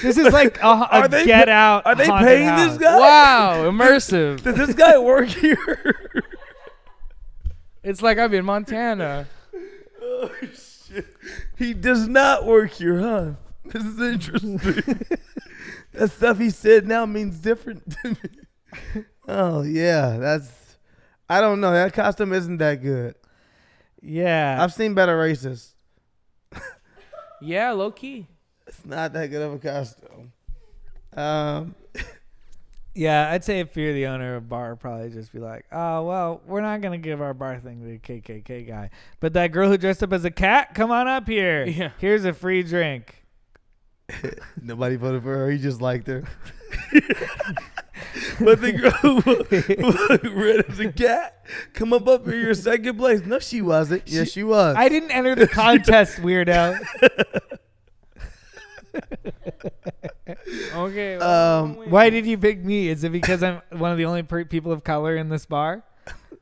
This is like a they Get Out. Are they haunted paying house. this guy? Wow, immersive. Does this guy work here? It's like I'm in Montana. Oh shit! He does not work here, huh? This is interesting. That stuff he said now means different to me. Oh yeah, I don't know. That costume isn't that good. Yeah. I've seen better racists. Yeah, low key. It's not that good of a costume. Yeah, I'd say if you're the owner of a bar, probably just be like, oh, well, we're not going to give our bar thing to the KKK guy. But that girl who dressed up as a cat, come on up here. Yeah. Here's a free drink. Nobody voted for her. He just liked her. But the girl who ran as a cat, come up here, you're second place. No, she wasn't. Yes, she was. I didn't enter the contest, weirdo. Okay. Why did you pick me? Is it because I'm one of the only people of color in this bar?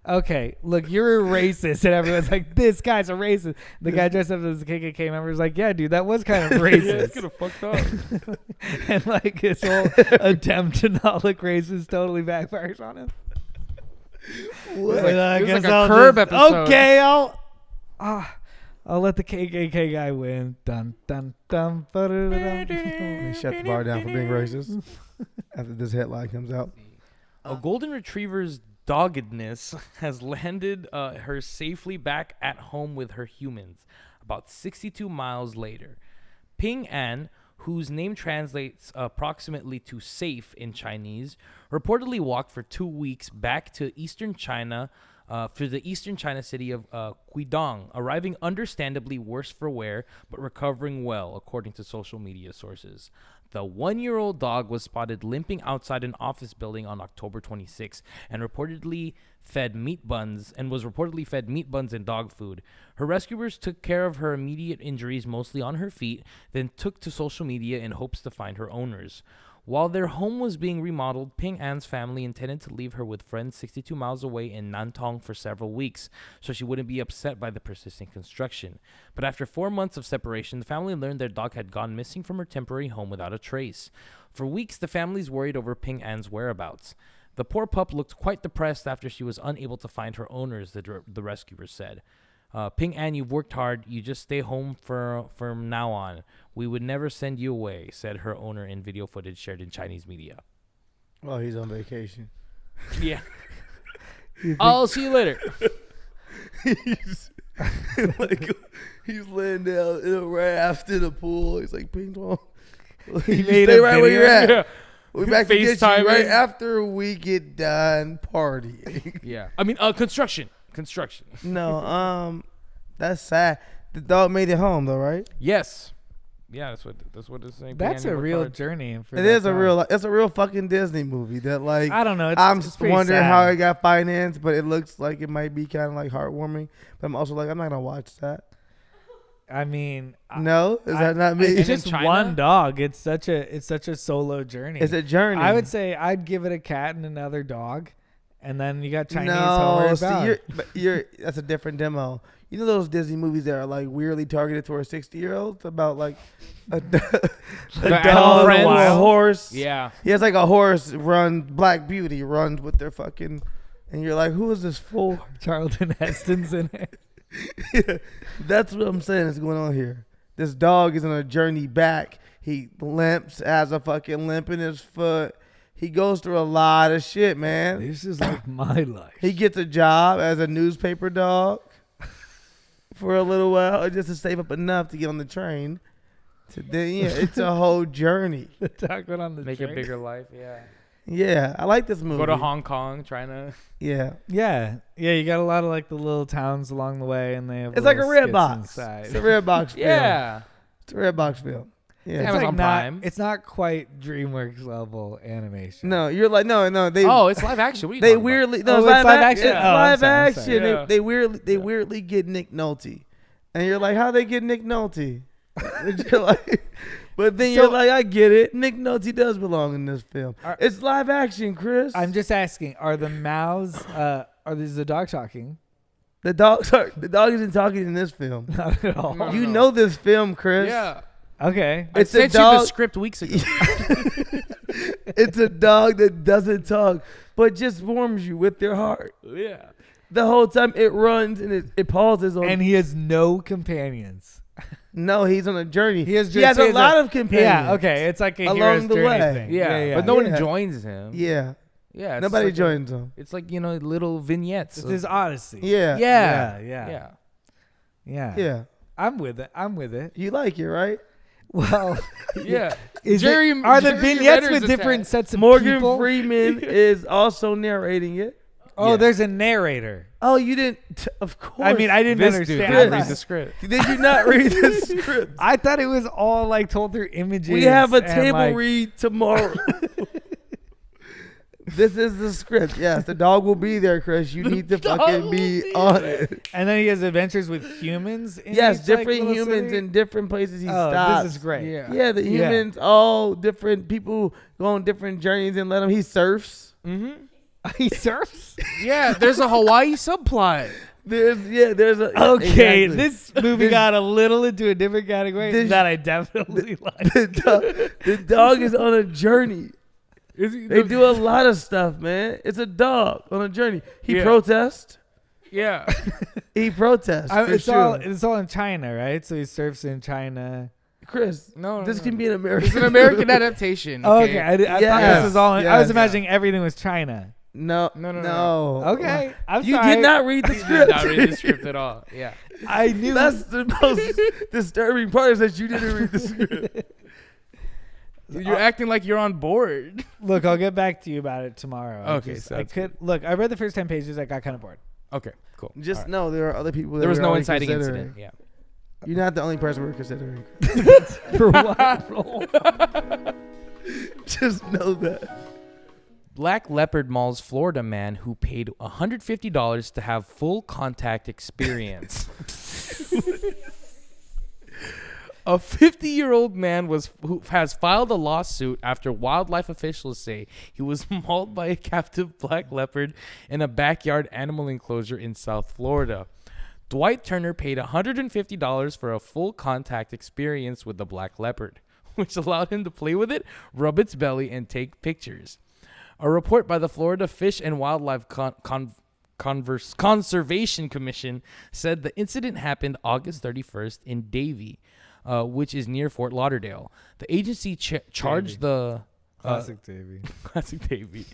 Okay, look, you're a racist, and everyone's like, "This guy's a racist." The guy dressed up as a KKK member is like, "Yeah, dude, that was kind of Yeah, racist." it's gonna fucked up. And like his whole attempt to not look racist totally backfires on him. What? I it was guess like a I'll Curb just- episode. Okay, I'll let the KKK guy win. Dun dun dun. They shut the bar down for being racist after this headline comes out. A golden retriever's doggedness has landed her safely back at home with her humans about 62 miles later. Ping An, whose name translates approximately to safe in Chinese, reportedly walked for 2 weeks back to eastern China for the eastern China city of Guidong, arriving understandably worse for wear, but recovering well, according to social media sources. The 1-year-old dog was spotted limping outside an office building on October 26 and was reportedly fed meat buns and dog food. Her rescuers took care of her immediate injuries, mostly on her feet, then took to social media in hopes to find her owners. While their home was being remodeled, Ping An's family intended to leave her with friends 62 miles away in Nantong for several weeks, so she wouldn't be upset by the persistent construction. But after 4 months of separation, the family learned their dog had gone missing from her temporary home without a trace. For weeks, the families worried over Ping An's whereabouts. The poor pup looked quite depressed after she was unable to find her owners, the rescuers said. Ping An, you've worked hard. You just stay home from now on. We would never send you away, said her owner in video footage shared in Chinese media. Oh, he's on vacation. Yeah. I'll see you later. he's laying down in a raft in a pool. He's like, ping pong. He You made stay a right where you're video. at. We're back to get you FaceTiming. right after we get done partying. Yeah. I mean, construction. No, that's sad. The dog made it home though, right? Yes. Yeah, that's what it's saying. That's a real journey. It is a real. It's a real fucking Disney movie that like. I don't know. I'm it's pretty wondering sad. how it got financed, but it looks like it might be kind of like heartwarming. But I'm also like, I'm not gonna watch that. I mean, No, is that not me? it's And in just China? one dog. It's such a solo journey. It's a journey. I would say I'd give it a cat and another dog, and then you got Chinese homeward see, bound. you're that's a different demo. You know those Disney movies that are like weirdly targeted towards 60-year-olds about like a The dog Animal and Friends. a horse. Yeah. He has like a horse run. Black Beauty runs with their fucking, and you're like, who is this for? Charlton Heston's in it. Yeah, that's what I'm saying is going on here. This dog is on a journey back. He limps, has a fucking limp in his foot. He goes through a lot of shit, man. This is like my life. He gets a job as a newspaper dog for a little while just to save up enough to get on the train. to then, yeah, it's a whole journey. The dog went on the Make train. a bigger life. Yeah. Yeah, I like this movie. Go to Hong Kong, trying to. Yeah, Yeah, you got a lot of like the little towns along the way, and they have. it's like a little red skits box. inside. It's a red box film. Yeah. It's a red box film. Yeah. It's Amazon like Prime. it's not quite DreamWorks level animation. No, you're like no. They It's live action. What are you they talking weirdly Oh, it's it's live action. action? It's Oh, I'm live sorry, I'm action. sorry. Yeah. They weirdly get Nick Nolte, and you're like, how they get Nick Nolte? You're like, but then you're like, I get it. Nick Nolte does belong in this film. It's live action, Chris. I'm just asking: are the mouths? Is the dog talking? The dog isn't talking in this film. Not at all. No. You know this film, Chris. Yeah. Okay. It's I a sent you the dog. script weeks ago. It's a dog that doesn't talk, but just warms you with their heart. Yeah. The whole time it runs and it pauses on. And he has no companions. No, he's on a journey. He has a lot of companions. Yeah. Okay. It's like a Along hero's the journey way. thing. Yeah. But no one Yeah. joins him. Yeah. Yeah. It's Nobody like joins him. It's like, little vignettes. It's of- his odyssey. Yeah. Yeah. Yeah. Yeah. Yeah. I'm with it. You like it, right? Well, Yeah. is Jerry- it, are the Jerry vignettes Renner's with different attached. sets of Morgan people? Freeman is also narrating it. Oh, Yeah. there's a narrator. Oh, you didn't? Of course. I mean, I didn't This dude understand. didn't Chris. read the script. Did you not read the script? I thought it was all like told through images. We have a and, table like, read tomorrow. This is the script. Yes, the dog will be there, Chris. You need to fucking be on it. And then he has adventures with humans. In Yes, each, like, different little humans city? in different places he Oh, stops. this is great. Yeah. Yeah, the Yeah. humans, all different people go on different journeys and let him. He surfs. Mm-hmm. He surfs. Yeah. There's a Hawaii subplot. There's a Okay, exactly. this movie This- got a little into a different category this- that I definitely like. the dog is on a journey. Is he, They do a lot of stuff, man. It's a dog on a journey. He Yeah. protests. Yeah. He protests. For It's sure. all in China, right? So he surfs in China. Chris, No. this no. can be an American. It's an American adaptation. Oh, okay. I thought Yes. this was all. I was Yes. imagining everything was China. No. No. Okay, I'm You sorry. did not read the Did script. not read the script at all. Yeah. I knew. That's the most disturbing part is that you didn't read the script. You're acting like you're on board. Look, I'll get back to you about it tomorrow. Okay, I sounds could look. I read the first 10 pages. I got kind of bored. Okay. Cool. Just All right. know there are other people that There was we're no already inciting considering. incident. Yeah. You're not the only person we're considering. For what role? Just know that. Black Leopard mauls Florida man who paid $150 to have full contact experience. A 50-year-old man who has filed a lawsuit after wildlife officials say he was mauled by a captive black leopard in a backyard animal enclosure in South Florida. Dwight Turner paid $150 for a full contact experience with the black leopard, which allowed him to play with it, rub its belly, and take pictures. A report by the Florida Fish and Wildlife Conservation Commission said the incident happened August 31st in Davie, which is near Fort Lauderdale. The agency charged the Classic Davey. classic Davie.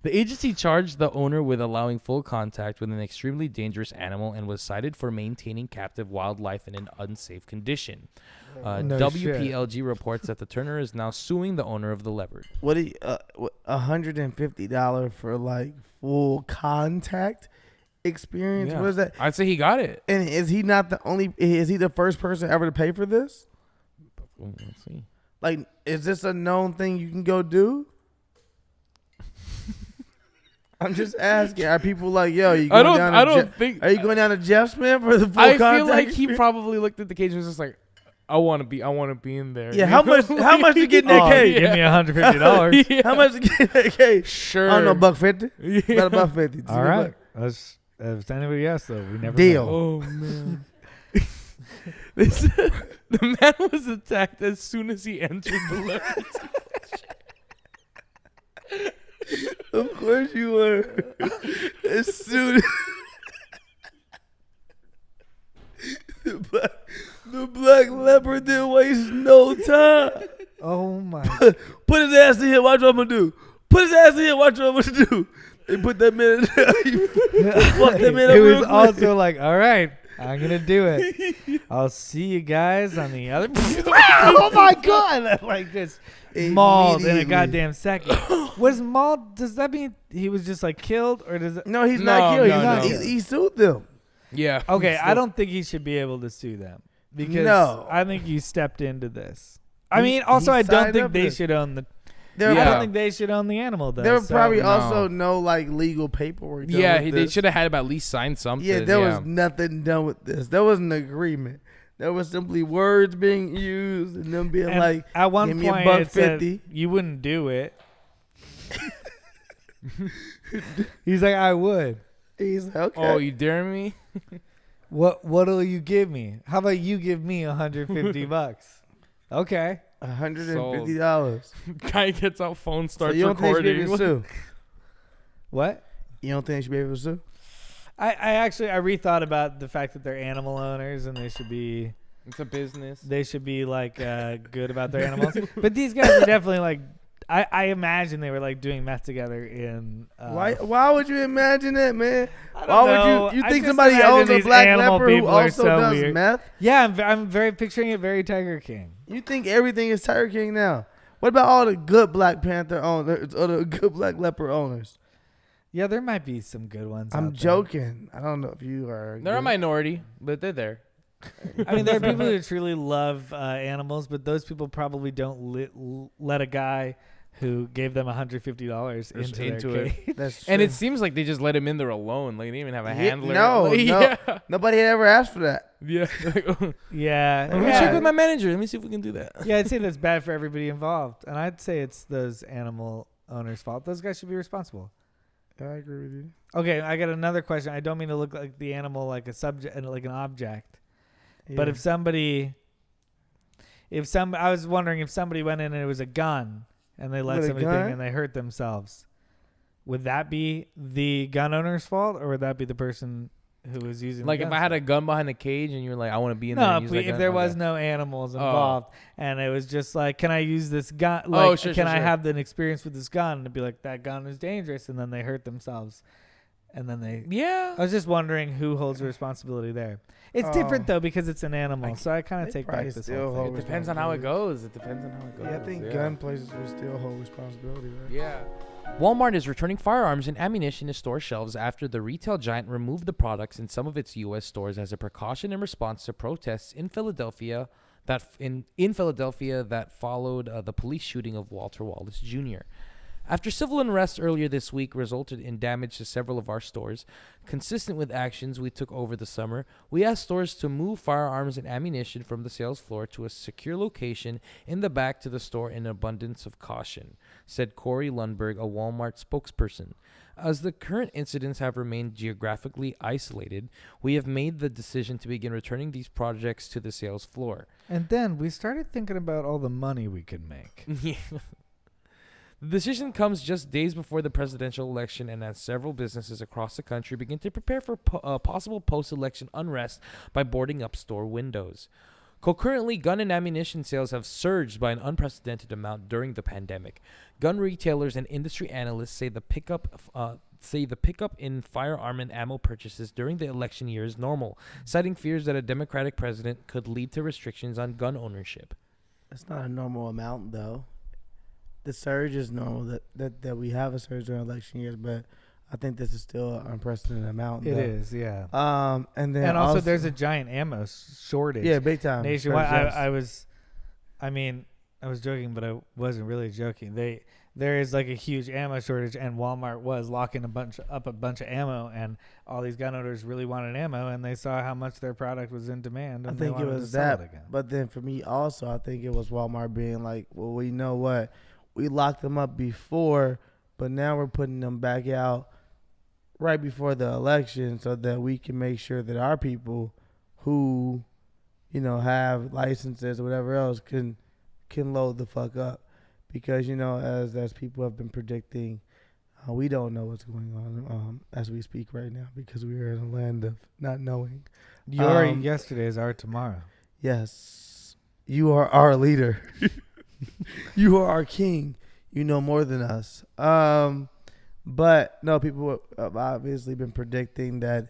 The agency charged the owner with allowing full contact with an extremely dangerous animal and was cited for maintaining captive wildlife in an unsafe condition. No WPLG reports that the Turner is now suing the owner of the leopard. What do you, $150 for like full contact experience? Yeah. What is that? I'd say he got it. And is he not the only? Is he the first person ever to pay for this? Let's see. Like, is this a known thing you can go do? I'm just asking. Are people like, yo, you going down? I don't think. Are you going down to Jeff's man for the full I contact? feel like he experience? probably looked at the cage and was just like, I want to be in there. Yeah, You how know? much? How much to get in that Oh, cage? give me $150. Yeah. How much to get in that cage? Sure. I don't know, $150. Yeah. About $150. All right. That's if anybody else though, we never Deal. know. Oh man. The man was attacked as soon as he entered the leopard. Of course you were. As soon the black leopard didn't waste no time. Oh my! Put his ass in here. Watch what I'm gonna do. Put his ass in here. Watch what I'm gonna do. They put that man in there. Fuck that man up It real was quick. also like, all right, I'm gonna do it. I'll see you guys on the other. Oh my god! Like this mauled in a Immediately. goddamn second. Was mauled? Does that mean he was just like killed, or does it? No, he's No, not killed. no, He's not. no. He sued them. Yeah. Okay, I don't think he should be able to sue them because No. I think you stepped into this. I He- mean, also he I don't signed think up they for it. should own the. There, I Yeah. don't think they should own the animal though. there were so- probably No. also no like legal paperwork. done Yeah, with they this. should have had at least signed something. Yeah, there was nothing done with this. There was an agreement. There was simply words being used and them being And like, at one give me a point, buck it said 50. you wouldn't do it. He's like, I would. he's like, okay. Oh, you dare me? What'll you give me? How about you give me $150? Okay. $150. Guy gets out, phone So starts you don't think they should be recording. able to sue? What? You don't think they should be able to sue? I actually rethought about the fact that they're animal owners and they should be It's a business. like good about their animals. But these guys are definitely like I imagine they were like doing meth together in Why would you imagine that, man? I don't Why know. would you I think just somebody imagine owns a these black animal leopard who people are also so does weird. meth? Yeah, I'm very picturing it very Tiger King. You think everything is Tiger King now? What about all the good Black Panther owners or the good Black Leopard owners? Yeah, there might be some good ones. I'm out there. joking. I don't know if you are. They're a minority, but they're there. I mean, there are people who truly love animals, but those people probably don't let a guy who gave them $150 into their cage. That's And true. it seems like they just let him in there alone. Like they didn't even have a Yeah, handler. no, Like, no. Yeah. Nobody had ever asked for that. Yeah. Yeah, Let me check with my manager. Let me see if we can do that. yeah, I'd say that's bad for everybody involved, and I'd say it's those animal owners' fault. Those guys should be responsible. I agree with you. Okay, I got another question. I don't mean to look like the animal, like a subject, like an object. But if somebody, I was wondering if somebody went in and it was a gun and they let With a somebody gun? think and they hurt themselves, would that be the gun owner's fault or would that be the person who was using? Like the if gun I had still? a gun behind a cage and you were like, I want to be in there. No, and use that if gun, there okay. was no animals Oh. involved and it was just like, can I use this gun? Like, Oh, sure, can sure, I sure. have an experience with this gun? And it'd be like, that gun is dangerous. And then they hurt themselves. And then they. Yeah. I was just wondering who holds the responsibility there. It's different though because it's an animal, so I kind of they take back probably this still whole hold thing. It depends on how it goes. It depends on how it goes. Yeah, I think gun places will still hold responsibility, right? Yeah. Walmart is returning firearms and ammunition to store shelves after the retail giant removed the products in some of its U.S. stores as a precaution in response to protests in Philadelphia that followed the police shooting of Walter Wallace Jr. After civil unrest earlier this week resulted in damage to several of our stores, consistent with actions we took over the summer, we asked stores to move firearms and ammunition from the sales floor to a secure location in the back to the store in abundance of caution, said Corey Lundberg, a Walmart spokesperson. As the current incidents have remained geographically isolated, we have made the decision to begin returning these projects to the sales floor. And then we started thinking about all the money we could make. Yeah. The decision comes just days before the presidential election and as several businesses across the country begin to prepare for possible post-election unrest by boarding up store windows. Concurrently, gun and ammunition sales have surged by an unprecedented amount during the pandemic. Gun retailers and industry analysts say the pickup in firearm and ammo purchases during the election year is normal, citing fears that a Democratic president could lead to restrictions on gun ownership. It's not a normal amount, though. The surge is normal that we have a surge during election years, but I think this is still an unprecedented amount. It though. is, yeah. And then And also there's a giant ammo shortage. yeah, big time Nationwide. Surge, yes. I was joking, but I wasn't really joking. There is like a huge ammo shortage, and Walmart was locking a bunch of ammo, and all these gun owners really wanted ammo, and they saw how much their product was in demand. I And they think it wanted to was sell that. again. But then for me also, I think it was Walmart being like, well, we know what? We locked them up before, but now we're putting them back out right before the election so that we can make sure that our people who, have licenses or whatever else can load the fuck up. Because, as people have been predicting, we don't know what's going on as we speak right now because we are in a land of not knowing. Your yesterday is our tomorrow. Yes, you are our leader. You are our king. You know more than us. But no, people have obviously been predicting that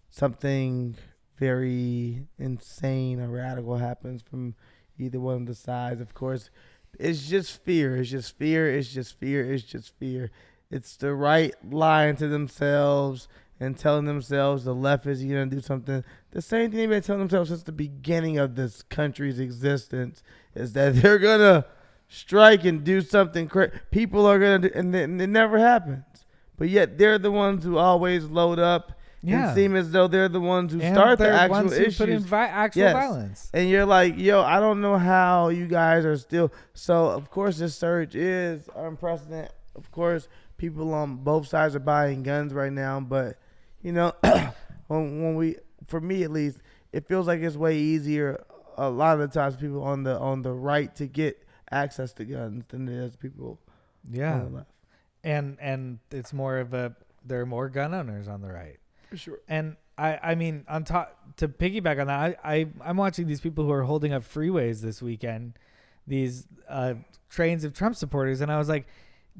something very insane or radical happens from either one of the sides. Of course, it's just fear. It's just fear. It's just fear. It's just fear. It's the right lying to themselves and telling themselves the left is going to do something. The same thing they've been telling themselves since the beginning of this country's existence is that they're going to strike and do something crazy. People are going to, and it never happens. But yet they're the ones who always load up and seem as though they're the ones who start the actual issues. Put in actual violence. And you're like, yo, I don't know how you guys are still. So, of course, this surge is unprecedented. Of course, people on both sides are buying guns right now. But, you know, when we, for me at least, it feels like it's way easier a lot of the times people on the right to get access to guns than it is people on the left. And it's more of there are more gun owners on the right. For sure. And I mean, on top to piggyback on that, I'm watching these people who are holding up freeways this weekend, these trains of Trump supporters, and I was like,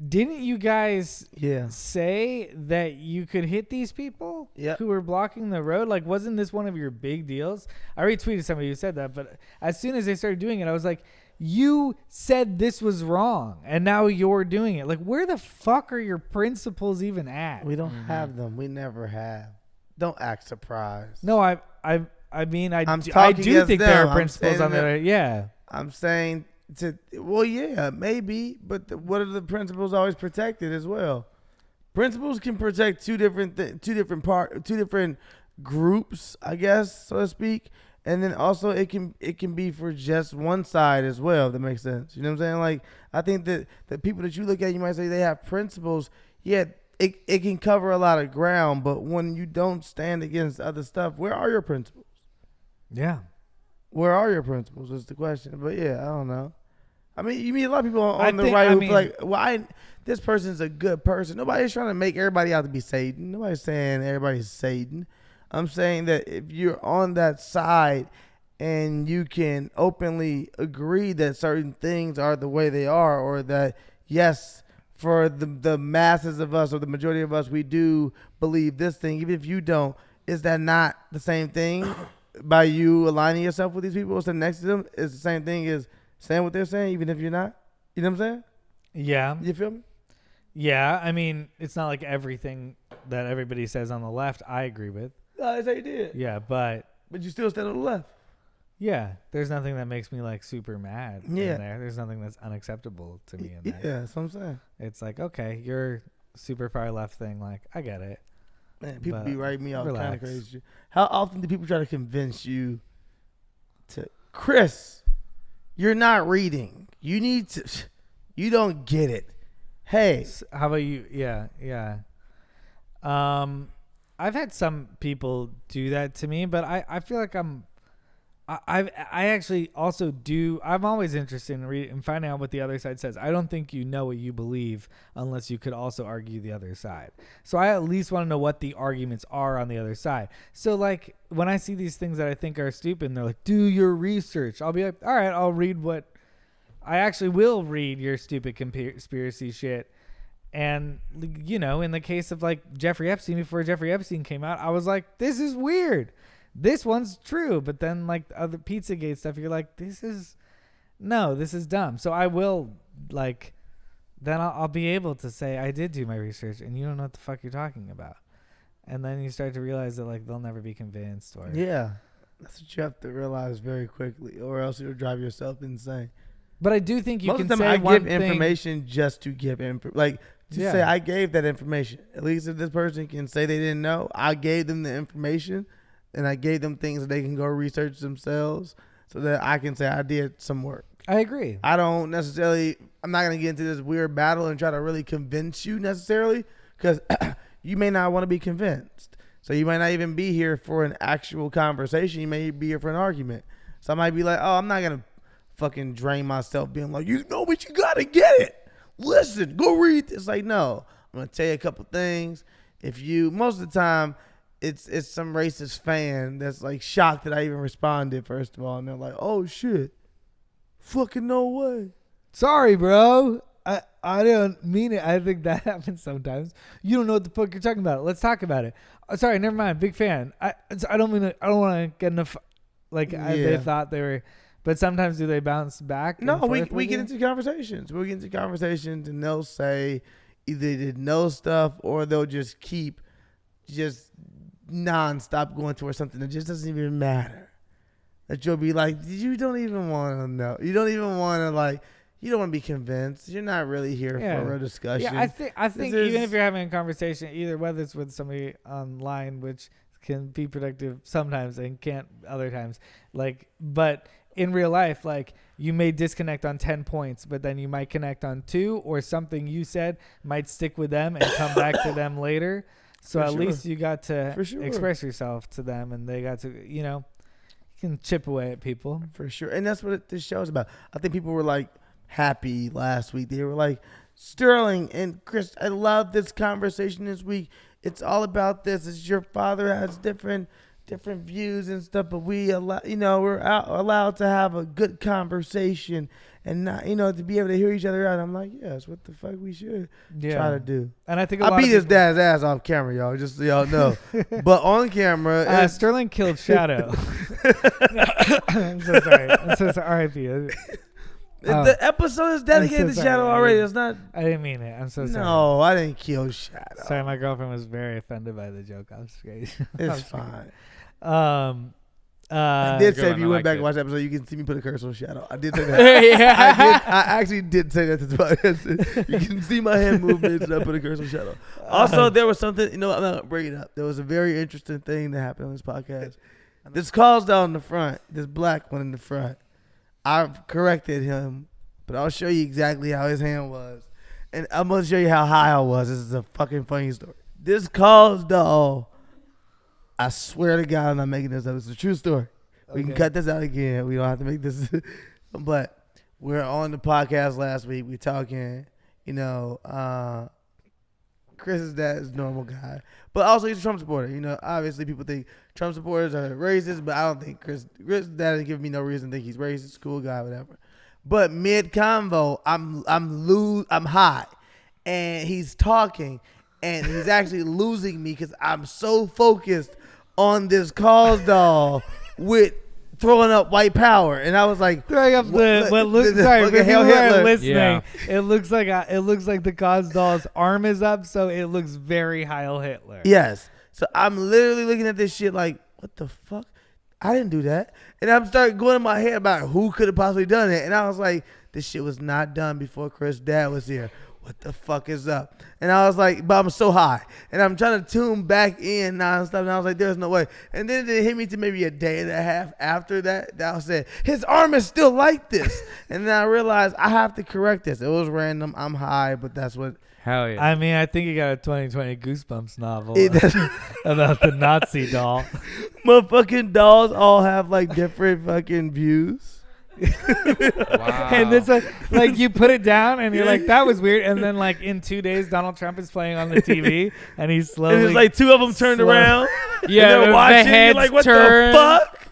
didn't you guys say that you could hit these people who were blocking the road? Like, wasn't this one of your big deals? I retweeted somebody who said that, but as soon as they started doing it, I was like, you said this was wrong, and now you're doing it. Like, where the fuck are your principles even at? We don't have them. We never have. Don't act surprised. No, I mean, I do think there are principles on there. Yeah. I'm saying maybe, but what are the principles always protected as well? Principles can protect two different groups, I guess, so to speak. And then also it can be for just one side as well, if that makes sense. You know what I'm saying? Like, I think that the people that you look at, you might say they have principles. Yeah, it can cover a lot of ground, but when you don't stand against other stuff, where are your principles? Yeah. Where are your principles is the question. But yeah, I don't know. I mean, you meet a lot of people on the right who feel like, well, this person's a good person. Nobody's trying to make everybody out to be Satan. Nobody's saying everybody's Satan. I'm saying that if you're on that side and you can openly agree that certain things are the way they are, or that, yes, for the masses of us or the majority of us, we do believe this thing, even if you don't, is that not the same thing by you aligning yourself with these people or sitting next to them? Is the same thing as saying what they're saying, even if you're not? You know what I'm saying? Yeah. You feel me? Yeah. I mean, it's not like everything that everybody says on the left I agree with. No, that's how you did. Yeah, but you still stand on the left. Yeah, there's nothing that makes me like super mad in there. There's nothing that's unacceptable to me in there. Yeah, that's what I'm saying. It's like, okay, you're super far left thing. Like, I get it. Man, people be writing me all kind of crazy. How often do people try to convince you to, Chris, you're not reading. You need to, you don't get it. Hey. How about you? Yeah. I've had some people do that to me, but I feel like I actually also do. I'm always interested in reading and finding out what the other side says. I don't think you know what you believe unless you could also argue the other side. So I at least want to know what the arguments are on the other side. So like when I see these things that I think are stupid, and they're like, do your research. I'll be like, all right, I'll read what I actually will read your stupid conspiracy shit. And, you know, in the case of like Jeffrey Epstein, before Jeffrey Epstein came out, I was like, this is weird. This one's true. But then like other Pizzagate stuff, you're like, this is dumb. So I will like, then I'll be able to say I did do my research and you don't know what the fuck you're talking about. And then you start to realize that like they'll never be convinced. Or yeah, that's what you have to realize very quickly, or else you'll drive yourself insane. But I do think you most can of the say time one I give information just to give like to say I gave that information. At least if this person can say they didn't know, I gave them the information and I gave them things that they can go research themselves so that I can say I did some work. I agree. I don't necessarily, I'm not going to get into this weird battle and try to really convince you necessarily, because you may not want to be convinced. So you might not even be here for an actual conversation. You may be here for an argument. So I might be like, oh, I'm not going to fucking drain myself being like, you know, but you got to get it. Listen, go read this. Like, no, I'm going to tell you a couple things. If you, most of the time, it's some racist fan that's like shocked that I even responded, first of all. And they're like, oh, shit. Fucking no way. Sorry, bro. I don't mean it. I think that happens sometimes. You don't know what the fuck you're talking about. Let's talk about it. Sorry, never mind. Big fan. I don't mean to, I don't want to get enough. They thought they were, but sometimes do they bounce back? No, we get into conversations. We'll get into conversations, and they'll say either they didn't know stuff or they'll just keep just nonstop going towards something that just doesn't even matter. That you'll be like, you don't even want to know. You don't even want to like. You don't want to be convinced. You're not really here for a discussion. Yeah, I think even if you're having a conversation, either whether it's with somebody online, which can be productive sometimes and can't other times, but in real life, you may disconnect on 10 points, but then you might connect on 2, or something you said might stick with them and come back to them later. So at least you got to express yourself to them, and they got to, you can chip away at people. For sure. And that's what this show is about. I think people were happy last week. They were like, Sterling and Chris, I love this conversation this week. It's all about this. It's your father has different views and stuff, but we're allowed to have a good conversation and not, to be able to hear each other out. I'm like, yes, what the fuck we should try to do. And I think I beat his dad's ass off camera, y'all, just so y'all know. But on camera, Sterling killed Shadow. I'm so sorry. R.I.P. The episode is dedicated to Shadow already. It's not. I didn't mean it. I'm so sorry. No, I didn't kill Shadow. Sorry, my girlfriend was very offended by the joke. I'm scared. It's fine. I did say if you went back and watched the episode, you can see me put a curse on Shadow. I did say that. I actually did say that to the You can see my hand movements and I put a curse on Shadow. Also, there was something, I'm not going to bring it up. There was a very interesting thing that happened on this podcast. This calls down in the front, this black one in the front. I've corrected him, but I'll show you exactly how his hand was. And I'm going to show you how high I was. This is a fucking funny story. This calls doll, I swear to God, I'm not making this up. It's a true story. We can cut this out again. We don't have to make this. But we're on the podcast last week. We're talking, Chris's dad is a normal guy. But also he's a Trump supporter. Obviously people think Trump supporters are racist, but I don't think Chris's dad doesn't give me no reason to think he's racist. Cool guy, whatever. But mid-convo, I'm high. And he's talking. And he's actually losing me because I'm so focused on this cause doll with throwing up white power, and I was like throwing up listening. Yeah. It looks like the cause doll's arm is up, so it looks very Heil Hitler. Yes. So I'm literally looking at this shit like, what the fuck? I didn't do that, and I'm starting going in my head about who could have possibly done it, and I was like, this shit was not done before Chris' dad was here. What the fuck is up? And I was like, but I'm so high. And I'm trying to tune back in nonstop. And I was like, there's no way. And then it hit me to maybe a day and a half after that I said, his arm is still like this. And then I realized I have to correct this. It was random. I'm high, but that's what. Hell yeah. I mean, I think you got a 2020 Goosebumps novel about the Nazi doll. Motherfucking dolls all have different fucking views. Wow. And it's like you put it down and you're like, that was weird, and then in 2 days Donald Trump is playing on the TV and he's slowly, and there's two of them turned around, yeah, and they're watching, the heads like, what turn. the fuck,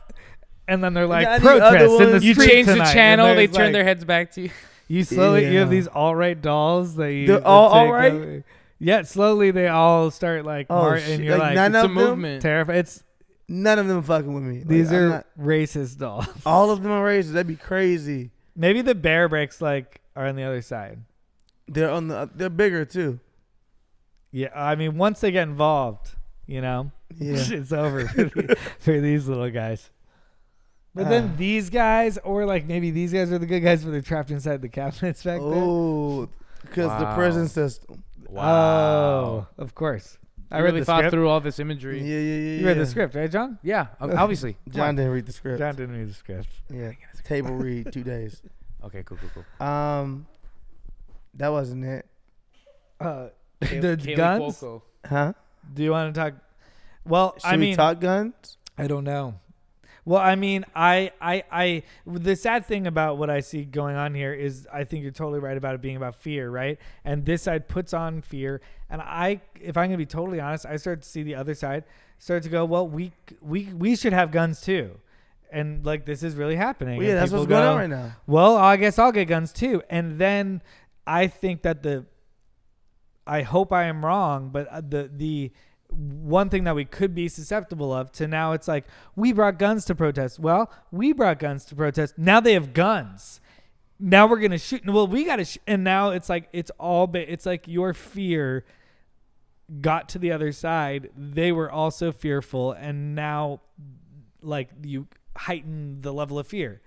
and then they're like, protest in the street. You change the tonight. channel, they turn their heads back to you. You slowly you have these alt-right dolls that you they're all right. Yeah, slowly they all start and you're like it's a movement. Terrifying. It's none of them fucking with me. These are racist dolls. All of them are racist. That'd be crazy. Maybe the bear bricks are on the other side. They're bigger too. Yeah, I mean once they get involved, it's over for these little guys. But then these guys, or maybe these guys are the good guys, but they're trapped inside the cabinets back there. Oh, because the prison system. Wow. Oh, of course. I really thought through all this imagery. Yeah. You read the script, right, John? Yeah, obviously. John didn't read the script. John didn't read the script. Yeah. Table read 2 days. Okay, cool. That wasn't it. The guns? Cuoco. Huh? Do you want to talk? Well, Should we talk guns? I don't know. Well, I mean, the sad thing about what I see going on here is I think you're totally right about it being about fear, right? And this side puts on fear. And if I'm going to be totally honest, I start to see the other side start to go, well, we should have guns too. And this is really happening. Well, yeah, that's what's going on right now. Well, I guess I'll get guns too. And then I think that I hope I am wrong, but the one thing that we could be susceptible of to now, it's like, we brought guns to protest. Well, we brought guns to protest. Now they have guns. Now we're going to shoot. Well, we got to and now it's like, it's like your fear got to the other side. They were also fearful. And now like you heighten the level of fear.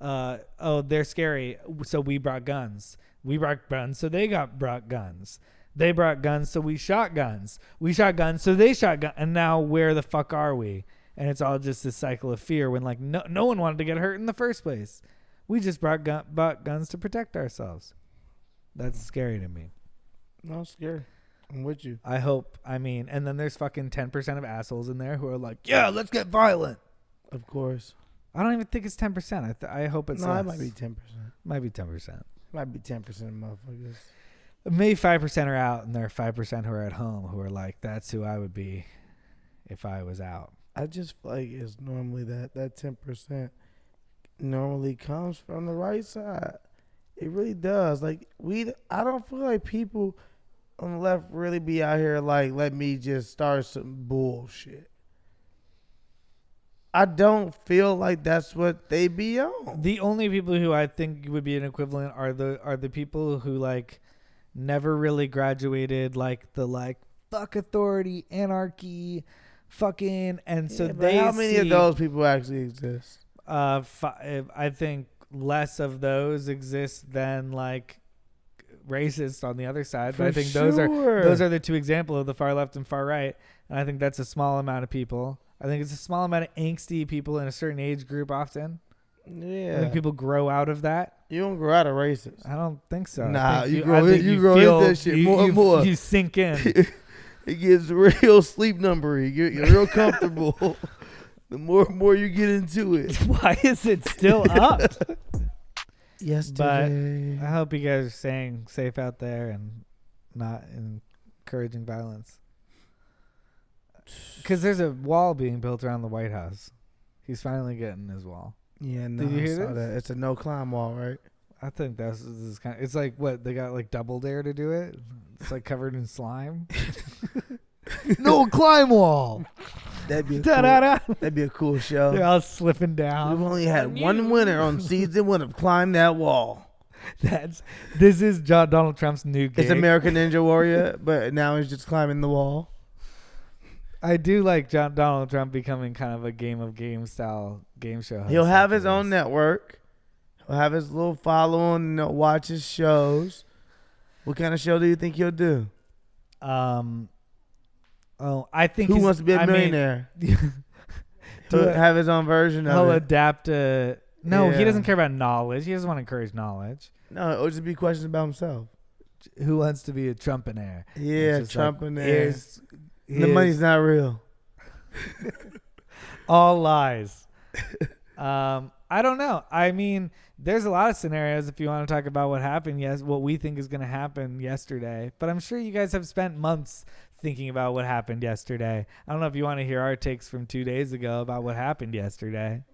Oh, they're scary. So we brought guns. We brought guns. So they brought guns. They brought guns, so we shot guns. We shot guns, so they shot guns. And now where the fuck are we? And it's all just this cycle of fear when like no one wanted to get hurt in the first place. We just bought guns to protect ourselves. That's scary to me. No, scary. I'm with you. And then there's fucking 10% of assholes in there who are like, yeah, let's get violent. Of course. I don't even think it's 10%. I hope it's less. It might be 10%. Might be 10%. Might be 10% motherfuckers. Maybe 5% are out, and there are 5% who are at home who are like, that's who I would be if I was out. I just feel like it's normally that 10% normally comes from the right side. It really does. Like I don't feel like people on the left really be out here like, let me just start some bullshit. I don't feel like that's what they be on. The only people who I think would be an equivalent are the people who like never really graduated like the like fuck authority, anarchy, fucking, and so they. How many of those people actually exist? I think less of those exist than like racists on the other side. But I think those are the two examples of the far left and far right, and I think that's a small amount of people. I think it's a small amount of angsty people in a certain age group often. Yeah. I think people grow out of that. You don't grow out of racist. I don't think so. Nah, you grow into that shit more and more. You sink in. It gets real sleep numbery. You're real comfortable. The more and more you get into it. Why is it still up? Yesterday. But I hope you guys are staying safe out there and not encouraging violence. Because there's a wall being built around the White House. He's finally getting his wall. Yeah, no, did you hear I saw that. It's a no climb wall, right? I think this is kind of. It's like what they got like Double Dare to do it. It's like covered in slime. No climb wall. That'd be a cool show. They're all slipping down. We've only had one winner on season 1 of Climb That Wall. This is Donald Trump's new gig. It's American Ninja Warrior, but now he's just climbing the wall. I do like Donald Trump becoming kind of a game of game style game show host. He'll have his own network. He'll have his little following, watch his shows. What kind of show do you think he'll do? I think Who Wants to Be a Millionaire? He'll have his own version of it. He'll adapt to. No, he doesn't care about knowledge. He doesn't want to encourage knowledge. No, it'll just be questions about himself. Who wants to be a Trumpionaire? Yeah, Trumpionaire. Like, the money's not real. All lies. I don't know. I mean, there's a lot of scenarios if you want to talk about what happened. Yes, what we think is going to happen yesterday. But I'm sure you guys have spent months thinking about what happened yesterday. I don't know if you want to hear our takes from 2 days ago about what happened yesterday.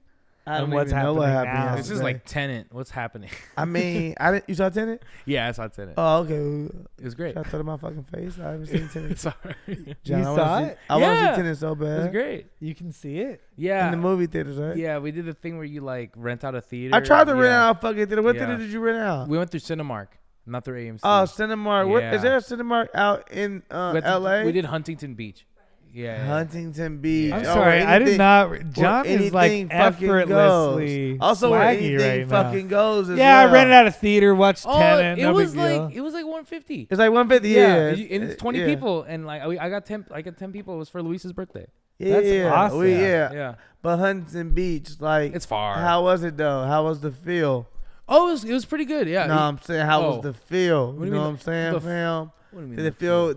I don't even know what happened now. This is like Tenet. What's happening? I mean, you saw Tenet? Yeah, I saw Tenet. Oh, okay. It was great. I thought of my fucking face. I haven't seen Tenet. Sorry. John, you saw it? I want to see Tenet so bad. It was great. You can see it? Yeah. In the movie theaters, right? Yeah, we did the thing where you like rent out a theater. I tried to rent out a fucking theater. What theater did you rent out? We went through Cinemark, not through AMC. Oh, Cinemark. Yeah. What, is there a Cinemark out in LA? We did Huntington Beach. Yeah. Huntington Beach. I'm sorry, I did not. John is like effortlessly also swaggy anything right fucking now. goes as Yeah, well. I rented out a theater, watched Tenet. It was like $150. It's like $150. Yeah, and it's 20 people, and like I got 10. I got 10 people. It was for Luis's birthday. That's awesome. Yeah. But Huntington Beach, like, it's far. How was it though? How was the feel? Oh, it was pretty good. Yeah. No, I'm saying how was the feel? You know what I'm saying, fam? What do you mean?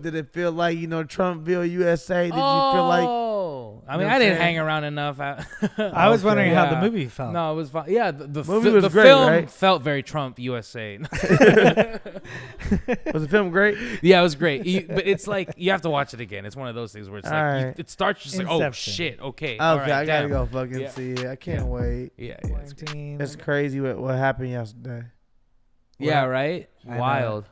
Did it feel like, Trumpville, USA? Did you feel like? I mean, I didn't hang around enough. I was wondering how the movie felt. No, it was fine. Yeah, the movie was the great, film right? felt very Trump USA. Was the film great? Yeah, it was great. But it's like you have to watch it again. It's one of those things where it's like it starts just like, oh shit, okay. Okay, all right, I gotta damn. go fucking see it. I can't wait. Yeah, it's crazy what happened yesterday. Yeah, right? I know. Wild.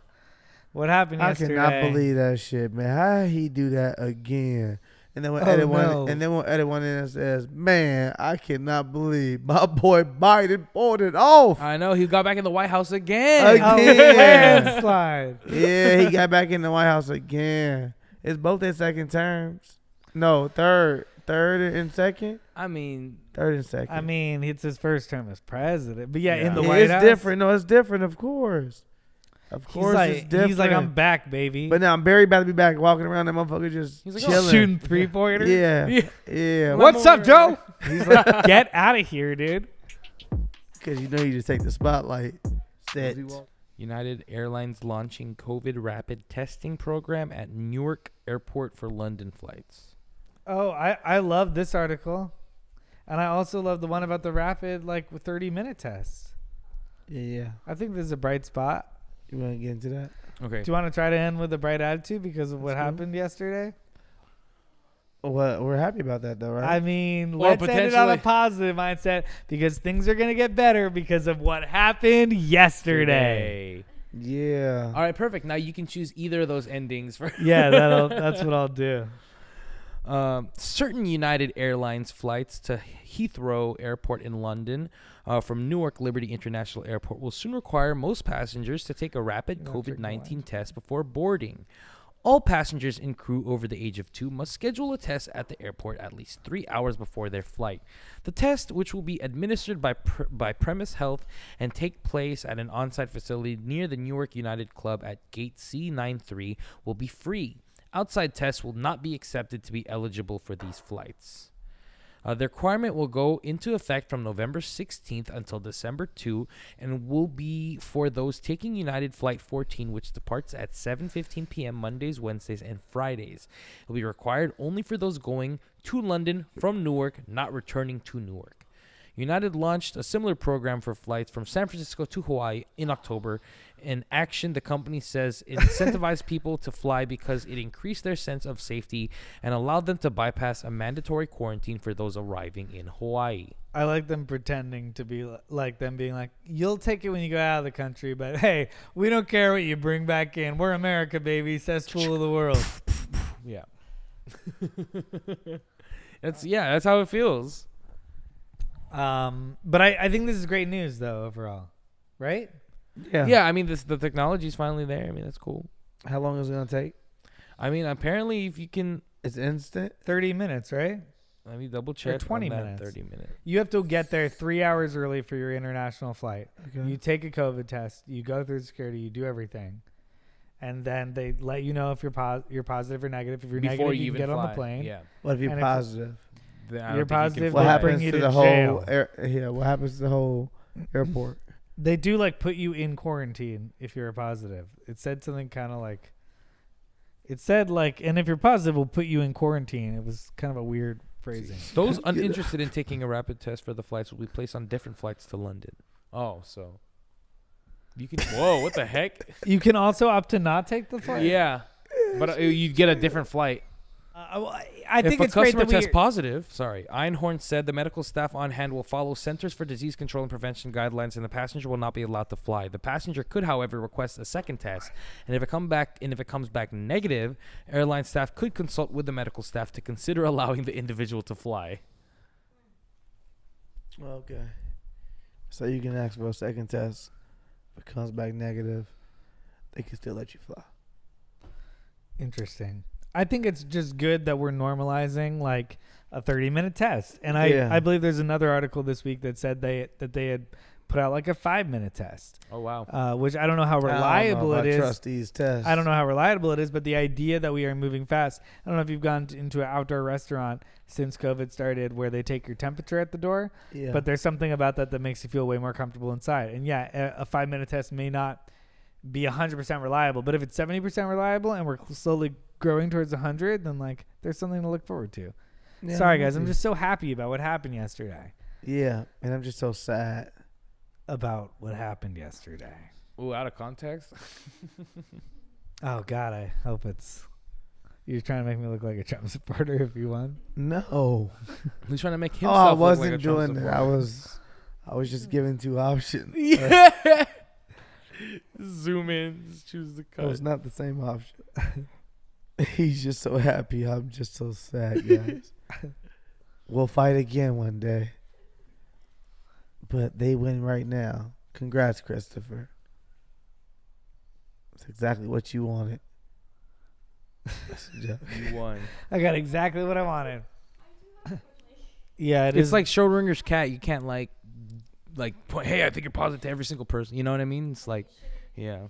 What happened I yesterday? cannot believe that shit, man. How he do that again? And then we'll Oh, edit no. one, and then we'll edit one in and says, "Man, I cannot believe my boy Biden pulled it off." I know. He got back in the White House again. Oh, Again. landslide. Yeah, he got back in the White House again. It's both their second terms. No, third and second. I mean, Third and second. I mean, it's his first term as president. But yeah, in the Yeah, White it's House. different. No, it's different. Of course, it's different. He's like, I'm back, baby. But now I'm Barry about to be back, walking around that motherfucker just He's like, chilling. shooting 3-pointers. Yeah. What's up, Joe? He's like, Get out of here, dude. because you know you just take the spotlight. Set. United Airlines launching COVID rapid testing program at Newark Airport for London flights. Oh, I love this article. And I also love the one about the rapid, 30-minute test. Yeah. I think this is a bright spot. You want to get into that? Okay. Do you want to try to end with a bright attitude because of what That's cool. happened yesterday? Well, we're happy about that, though, right? I mean, Or let's end it on a potentially- positive mindset because things are going to get better because of what happened yesterday. Yeah. All right, perfect. Now you can choose either of those endings for Yeah, that's what I'll do. certain United Airlines flights to Heathrow Airport in London from Newark Liberty International Airport will soon require most passengers to take a rapid COVID-19 test before boarding. All passengers and crew over the age of 2 must schedule a test at the airport at least 3 hours before their flight. The test, which will be administered by Premise Health and take place at an on-site facility near the Newark United Club at Gate C93, will be free. Outside tests will not be accepted to be eligible for these flights. The requirement will go into effect from November 16th until December 2 and will be for those taking United Flight 14, which departs at 7:15 p.m. Mondays, Wednesdays, and Fridays. It will be required only for those going to London from Newark, not returning to Newark. United launched a similar program for flights from San Francisco to Hawaii in October. In action, the company says it incentivized people to fly because it increased their sense of safety and allowed them to bypass a mandatory quarantine for those arriving in Hawaii. I like them pretending to be like them being like, you'll take it when you go out of the country, but hey, we don't care what you bring back in. We're America, baby. Cesspool of the world. Yeah. That's how it feels. But I think this is great news, though, overall. Right? Yeah, I mean, the technology's finally there. I mean, that's cool. How long is it going to take? I mean, apparently, if you can, It's instant? 30 minutes, right? let me double check. 20 on that minutes. 30 minutes. You have to get there 3 hours early for your international flight. Okay. You take a COVID test. You go through security. You do everything. And then they let you know if you're positive or negative. If you're Before negative, you you even can get on fly. the plane. Yeah. What if you're And if- positive? I don't You're think you can positive, fly. What They'll bring happens you to to the whole jail. what happens to the whole airport? They do put you in quarantine if you're a positive. It said something kind of and if you're positive, we'll put you in quarantine. It was kind of a weird phrasing. Those uninterested in taking a rapid test for the flights will be placed on different flights to London. Oh, so you can. Whoa, what the heck? You can also opt to not take the flight. Yeah, but you'd get a different flight. I think If a it's great customer that tests positive, Einhorn said the medical staff on hand will follow Centers for Disease Control and Prevention guidelines, and the passenger will not be allowed to fly. The passenger could, however, request a second test, and if it comes back negative, airline staff could consult with the medical staff to consider allowing the individual to fly. Okay. So you can ask for a second test. If it comes back negative, they can still let you fly. Interesting. I think it's just good that we're normalizing a 30-minute test. And I believe there's another article this week that said they had put out a 5-minute test. Oh, wow. Which I don't know how reliable it is. Trust these tests. I don't know how reliable it is, but the idea that we are moving fast. I don't know if you've gone into an outdoor restaurant since COVID started where they take your temperature at the door. Yeah. But there's something about that makes you feel way more comfortable inside. And yeah, a 5-minute test may not be 100% reliable, but if it's 70% reliable and we're slowly growing towards 100, then there's something to look forward to. Yeah, Sorry guys, I'm just so happy about what happened yesterday. Yeah, and I'm just so sad About what happened yesterday. Ooh, out of context? Oh God, I hope you're trying to make me look like a Trump supporter if you won. No. Who's trying to make Oh, himself I look wasn't like a Trump doing that. supporter? I was just giving 2 options. Yeah. Zoom in. Just choose the That was cut. not the same option. He's just so happy. I'm just so sad, guys. We'll fight again one day. But they win right now. Congrats, Christopher. It's exactly what you wanted. That's a joke. You won. I got exactly what I wanted. Yeah, It's like Schrodinger's cat. You can't like point, hey, I think you're positive to every single person. You know what I mean? It's like, yeah.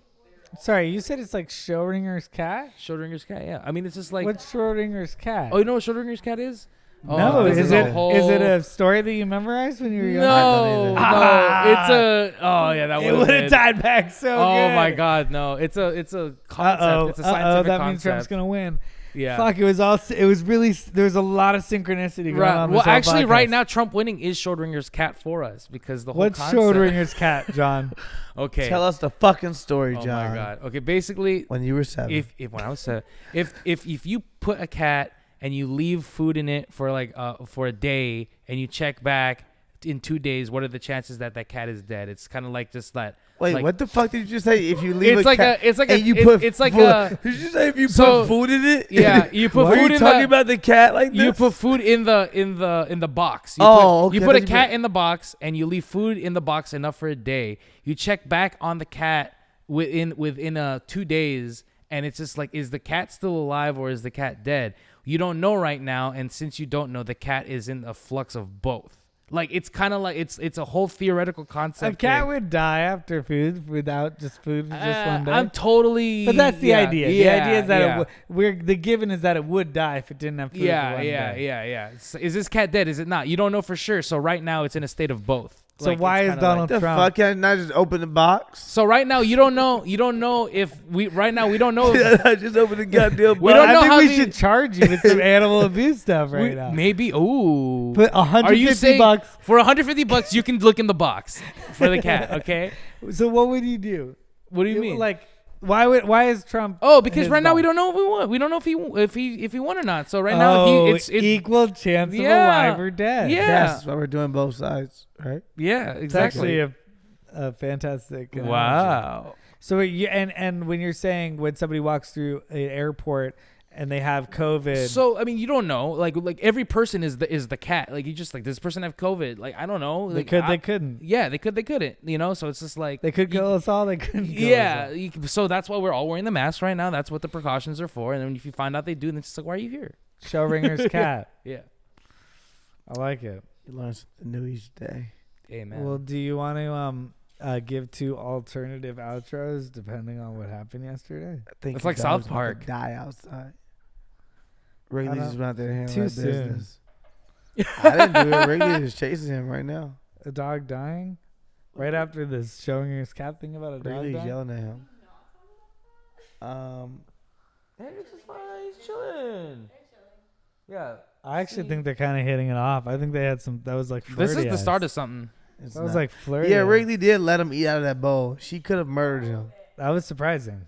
Sorry, you said it's like Schrodinger's cat? Schrodinger's cat, yeah. I mean, it's just like. What's Schrodinger's cat? Oh, you know what Schrodinger's cat is? No, this is a it whole- is it a story that you memorized when you were young? No, Ah. no. It's a. Oh yeah, that It would would have have tied back so Oh good. my God, no! It's a concept. It's a scientific that concept. means Trump's gonna win. Yeah. Fuck, it was really, there was a lot of synchronicity going Right. on. Well, this whole actually, podcast. right now, Trump winning is Schrodinger's cat for us because the whole What's concept. Schrodinger's cat, John? Okay. Tell us the fucking story, Oh John. my God. Okay, basically, When you were 7. if when I was 7, if you put a cat and you leave food in it for like for a day and you check back in 2 days, what are the chances that that cat is dead? It's kind of like just that. Wait, like, what the fuck did you just say? If you leave It's a like cat a. It's like and a. you it- put it's like food, a. did you say if you So- put food in it? Yeah, you put Were food you in talking the. about the cat like this? You put food in the box. You Oh, put, you okay, put a I thought you cat meant- in the box and you leave food in the box enough for a day. You check back on the cat within 2 days, and it's just like, is the cat still alive or is the cat dead? You don't know right now, and since you don't know, the cat is in a flux of both. Like it's kind of like it's a whole theoretical concept. A cat thing. would die after food without just food for just one day. I'm totally. But that's the yeah, idea. Yeah, the idea is that yeah. the given is that it would die if it didn't have food for Yeah, one yeah, day. yeah. So is this cat dead? Is it not? You don't know for sure. So right now it's in a state of both. So Like, why it's is kinda Donald the Trump? fuck? Can I not just open the box? So right now you don't know if we right now we don't know if I just opened the goddamn box. We don't know I think how we the- should charge you with some animal abuse stuff right we, now. maybe ooh. Put Are you saying $150. for $150 you can look in the box for the cat? Okay. So what would you do? What do you mean? Like, why is Trump? Oh, because his right now we boss? don't know if we won. We don't know if he won or not. So right now it's equal chance of Yeah. alive or dead. Yeah. That's why we're doing both sides, right? yeah, It's actually exactly. a fantastic. analogy. Wow. So you and when you're saying when somebody walks through an airport and they have COVID, So I mean, you don't know. Like every person is the cat. Like you just like, does this person have COVID? Like I don't know. they Like, could, I- they couldn't. Yeah, they could. They couldn't. You know. So it's just like They could kill us all. They couldn't. Kill Yeah. us all. So that's why we're all wearing the mask right now. That's what the precautions are for. And then if you find out they do, then it's just like, why are you here? Schrodinger's cat. Yeah. I like it. You learn something new each day. Amen. Well, do you want to give 2 alternative outros depending on what happened yesterday? I think It's like the South dog was about to Park. Die outside. Wrigley I just went out there to handle too that soon. business. I didn't do it. Wrigley is chasing him right now. A dog dying? Right after this Schrodinger's cat thing about a dog Wrigley's dying? yelling at him. Hendrix is fine. He's chilling. Yeah. I actually think they're kind of hitting it off. I think they had some. That was like flirty. This is the start of something. It's That was not- like flirty. Yeah, Wrigley did let him eat out of that bowl. She could have murdered him. That was surprising.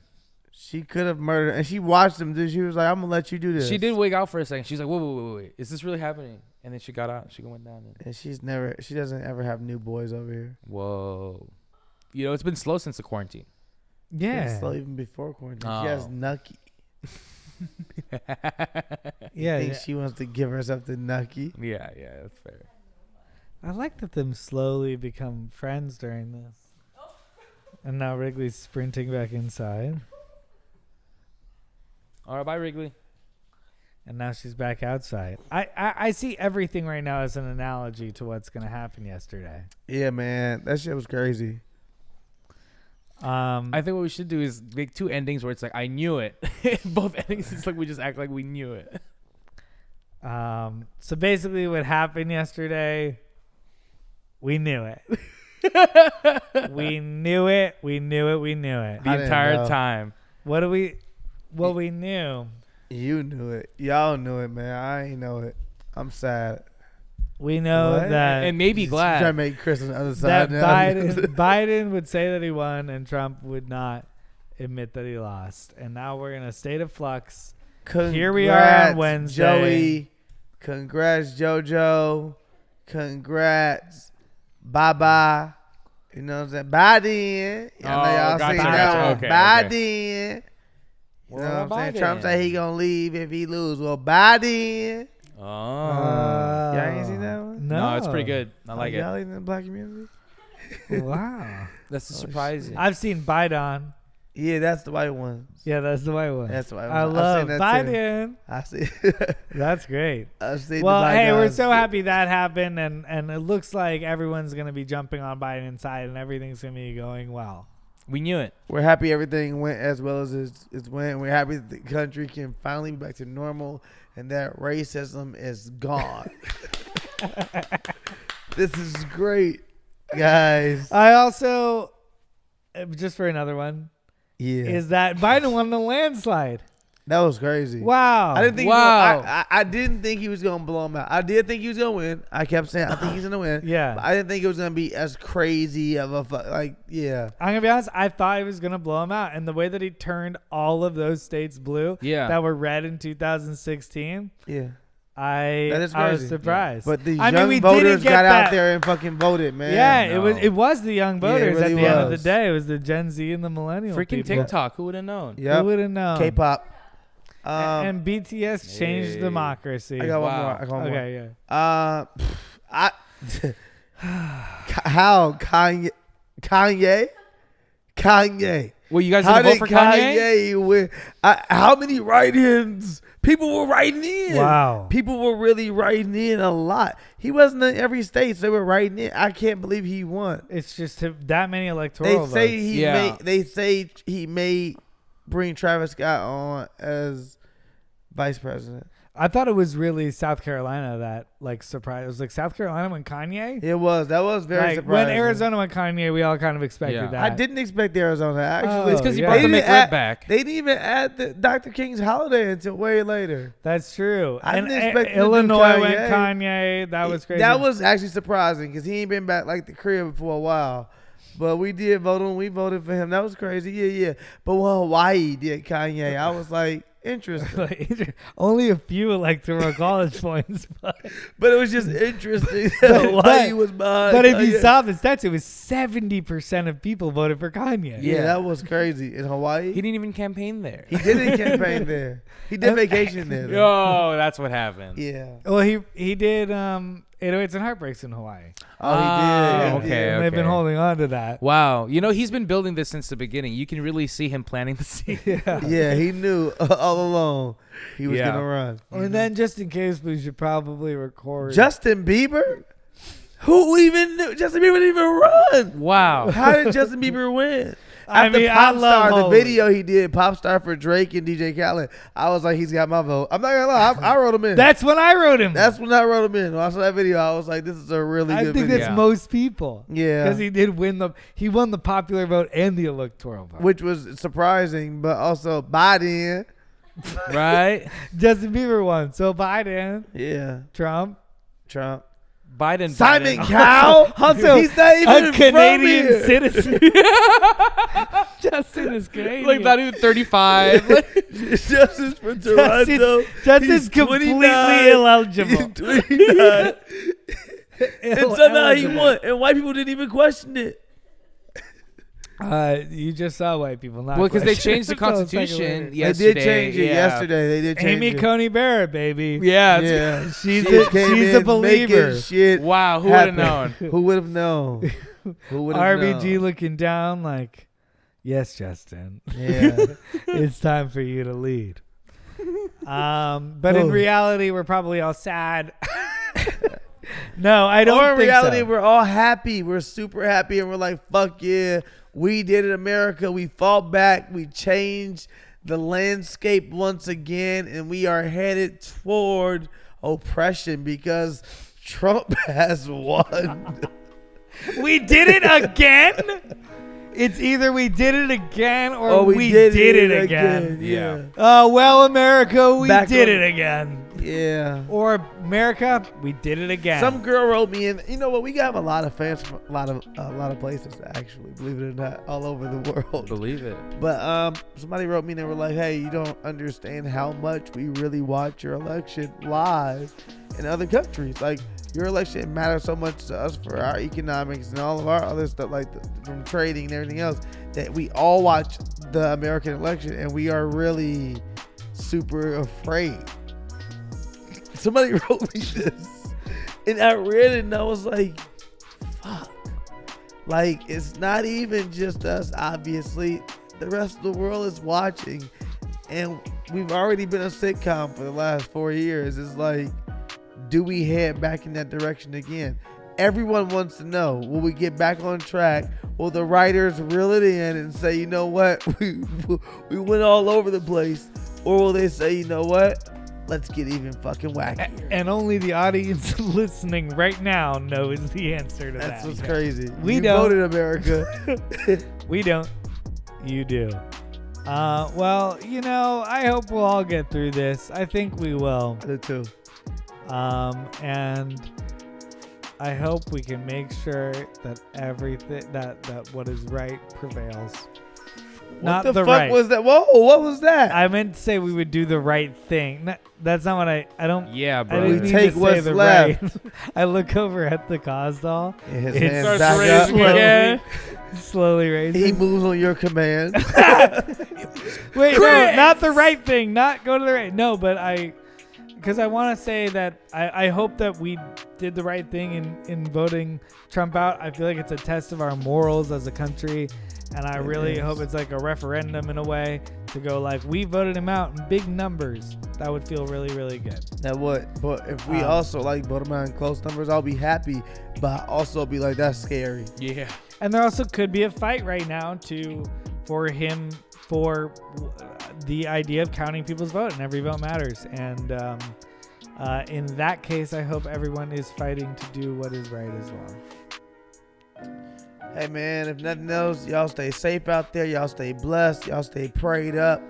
She could have murdered him. And she watched him. She was like, I'm going to let you do this. She did wig out for a second. She's like, wait. Is this really happening? And then she got out. She went down. And, And she doesn't ever have new boys over here. whoa. You know, it's been slow since the quarantine. Yeah. Slow even before quarantine. She has Oh. Nucky. Yeah. Thinks she wants to give herself to Nucky. Yeah, that's fair. I like that them slowly become friends during this. And now Wrigley's sprinting back inside. All right, bye, Wrigley. And now she's back outside. I see everything right now as an analogy to what's going to happen yesterday. Yeah, man. That shit was crazy. I think what we should do is make 2 endings where it's like, I knew it. Both endings, it's like we just act like we knew it. So basically what happened yesterday, we knew it. We knew it. We knew it. We knew it. The I didn't entire know. time. What we knew. You knew it. Y'all knew it, man. I ain't know it. I'm sad. We know What? that And maybe She's trying to glad. make Chris on the other that side now. Biden would say that he won and Trump would not admit that he lost. And now we're in a state of flux. Here we are on Congrats, Wednesday. Joey. Congrats, JoJo. Congrats. Bye-bye. You know what I'm saying? Biden. I know y'all gotcha, seen gotcha. that one. Okay, Biden. You know Well, what I'm saying? Biden. Trump said he gonna leave if he lose. Well, Biden. Oh. Y'all ain't seen that one? No, it's pretty good. I like it. Y'all in the black community? Wow. That's surprising. I've seen Biden. Yeah, that's the white one. Yeah, that's the white one. That's the white one. I love seen that too. Biden. I see. That's great. I've seen Well, the hey, we're Bidens. so happy that happened, and it looks like everyone's gonna be jumping on Biden inside, and everything's gonna be going well. We knew it. We're happy everything went as well as it went. We're happy that the country can finally be back to normal and that racism is gone. This is great, guys. I also, just for another one, Yeah, is that Biden won the landslide. that was crazy. Wow. I didn't think. Wow. I didn't think he was gonna blow him out. I did think he was gonna win. I kept saying I think he's gonna win. Yeah. But I didn't think it was gonna be as crazy of a yeah. I'm gonna be honest. I thought he was gonna blow him out, and the way that he turned all of those states blue Yeah. that were red in 2016, Yeah. I was crazy. surprised. But the I mean, young we voters didn't get got that. out there and fucking voted, man. Yeah, No. it was the young voters really at the end of the was. day. It was the Gen Z and the millennial Freaking people. TikTok. Who would have known? Yep. Who would have known? K-pop. And BTS changed Hey. I democracy. got one Wow. more. I got one more. Okay, yeah. How Kanye? Well, you guys How didn't did vote for Kanye? Kanye win? How many write-ins? People were writing in. Wow. People were really writing in a lot. He wasn't in every state, so they were writing in. I can't believe he won. It's just that many They electoral say votes. he Yeah. may. They say he may bring Travis Scott on as vice president. I thought it was really South Carolina that like surprised. It was like South Carolina went Kanye. It was. That was very Like surprising. when Arizona went Kanye, we all kind of expected Yeah. that. I didn't expect Arizona actually. Oh, It's because he yeah. brought the They didn't McRib add- back. They didn't even add the Dr. King's holiday until way later. That's true. I and didn't expect them to do Illinois went Kanye. Kanye. That was crazy. That was actually surprising because he ain't been back like the crib for a while. But we did vote on. We voted for him. That was crazy. Yeah. But when Hawaii did Kanye, I was like, interesting. Like, only a few electoral college points. But But it was just interesting that Hawaii was behind. But if you Kanye. saw the stats, it was 70% of people voted for Kanye. Yeah, that was crazy. In Hawaii, He didn't even campaign there. he didn't campaign there. He did vacation there. though. Oh, that's what happened. Yeah. Well, he did 808s and Heartbreaks in Hawaii. Oh, he did. Ah, He okay. did. And they've been holding on to that. Wow. You know, he's been building this since the beginning. You can really see him planting the seed. Yeah. Yeah, he knew all along he was Yeah. gonna run. And then just in case, we should probably record. Justin Bieber? Who even knew? Justin Bieber didn't even run. Wow. How did Justin Bieber win? I After mean, I Pop love Star, the Holy. video he did, Pop Star for Drake and DJ Khaled, I was like, he's got my vote. I'm not gonna lie, I wrote him in. That's when I wrote him. That's when I wrote him in. When I saw that video, I was like, this is a really I good think video. that's Yeah. most people. Yeah. Because he won the popular vote and the electoral vote. Which was surprising, but also Biden. Right? Justin Bieber won. So Biden, Yeah. Trump, Trump. Biden. Simon Biden. Cowell. Also, He's not even a Canadian from here. citizen. Justin is Canadian. Like not even 35. Justice for Toronto. Justin's He's completely 29. illegible. He's 29. And somehow he won. And white people didn't even question it. You just saw white people not. Well, because they question. changed the So it's like Constitution a- yesterday. They did change it yeah. yesterday. They did change Amy it. Coney Barrett, baby. Yeah. Yeah. She's She a, came she's a in believer. making Shit Wow. Who would have happen. known? Who would have known? Who would have known? RBG looking down like, yes, Justin. Yeah. It's time for you to lead. But in Oh. reality, we're probably all sad. No, I don't Or in think reality, so. we're all happy. We're super happy, and we're like, "Fuck yeah, we did it, America! We fought back. We changed the landscape once again, and we are headed toward oppression because Trump has won." We did it again? It's either we did it again or we we did it again. Yeah. Oh, well, America, we Back did on- it again. Yeah. Or America, we did it again. Some girl wrote me, and you know what? We got a lot of fans from a lot of places, actually. Believe it or not, all over the world. Believe it. But somebody wrote me and they were like, "Hey, you don't understand how much we really watch your election live in other countries. Like your election matters so much to us for our economics and all of our other stuff, like from trading and everything else, that we all watch the American election, and we are really super afraid." Somebody wrote me this, and I read it, and I was like, fuck. Like, it's not even just us, obviously. The rest of the world is watching, and we've already been a sitcom for the last 4 years. It's like, do we head back in that direction again? Everyone wants to know, will we get back on track? Will the writers reel it in and say, you know what, we went all over the place? Or will they say, you know what, let's get even fucking wackier? And only the audience listening right now knows the answer to that. That's what's crazy. We you don't. voted America. We don't. You do. Well, you know, I hope we'll all get through this. I think we will. I do too. And I hope we can make sure that everything that what is right prevails. Not What the fuck right. was that? Whoa, what was that? I meant to say we would do the right thing. That's not what I don't. Yeah, I bro. didn't We mean take to say what's the left. right. I look over at the cause doll. And his It hands starts back up. raising again. Slowly raising. He moves on your command. Wait, no, not the right thing. Not go to the right. No, but because I want to say that I hope that we did the right thing in voting Trump out. I feel like it's a test of our morals as a country. And I really hope it's like a referendum in a way to go like, we voted him out in big numbers. That would feel really, really good. That would. But if we also like vote him out in close numbers, I'll be happy. But I'll also be like, that's scary. Yeah. And there also could be a fight right now for the idea of counting people's vote, and every vote matters. And in that case, I hope everyone is fighting to do what is right as well. Hey, man, if nothing else, y'all stay safe out there. Y'all stay blessed. Y'all stay prayed up.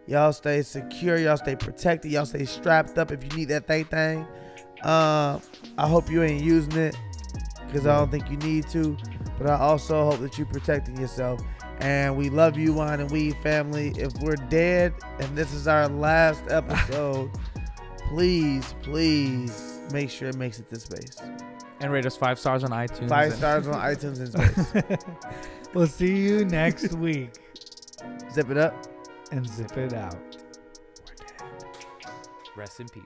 Y'all stay secure. Y'all stay protected. Y'all stay strapped up if you need that thing. I hope you ain't using it because I don't think you need to. But I also hope that you're protecting yourself. And we love you, Wine and Weed family. If we're dead and this is our last episode, please make sure it makes it to space. And rate us 5 stars on iTunes. 5 stars on iTunes and space. We'll see you next week. Zip it up. And zip it out. Rest in peace.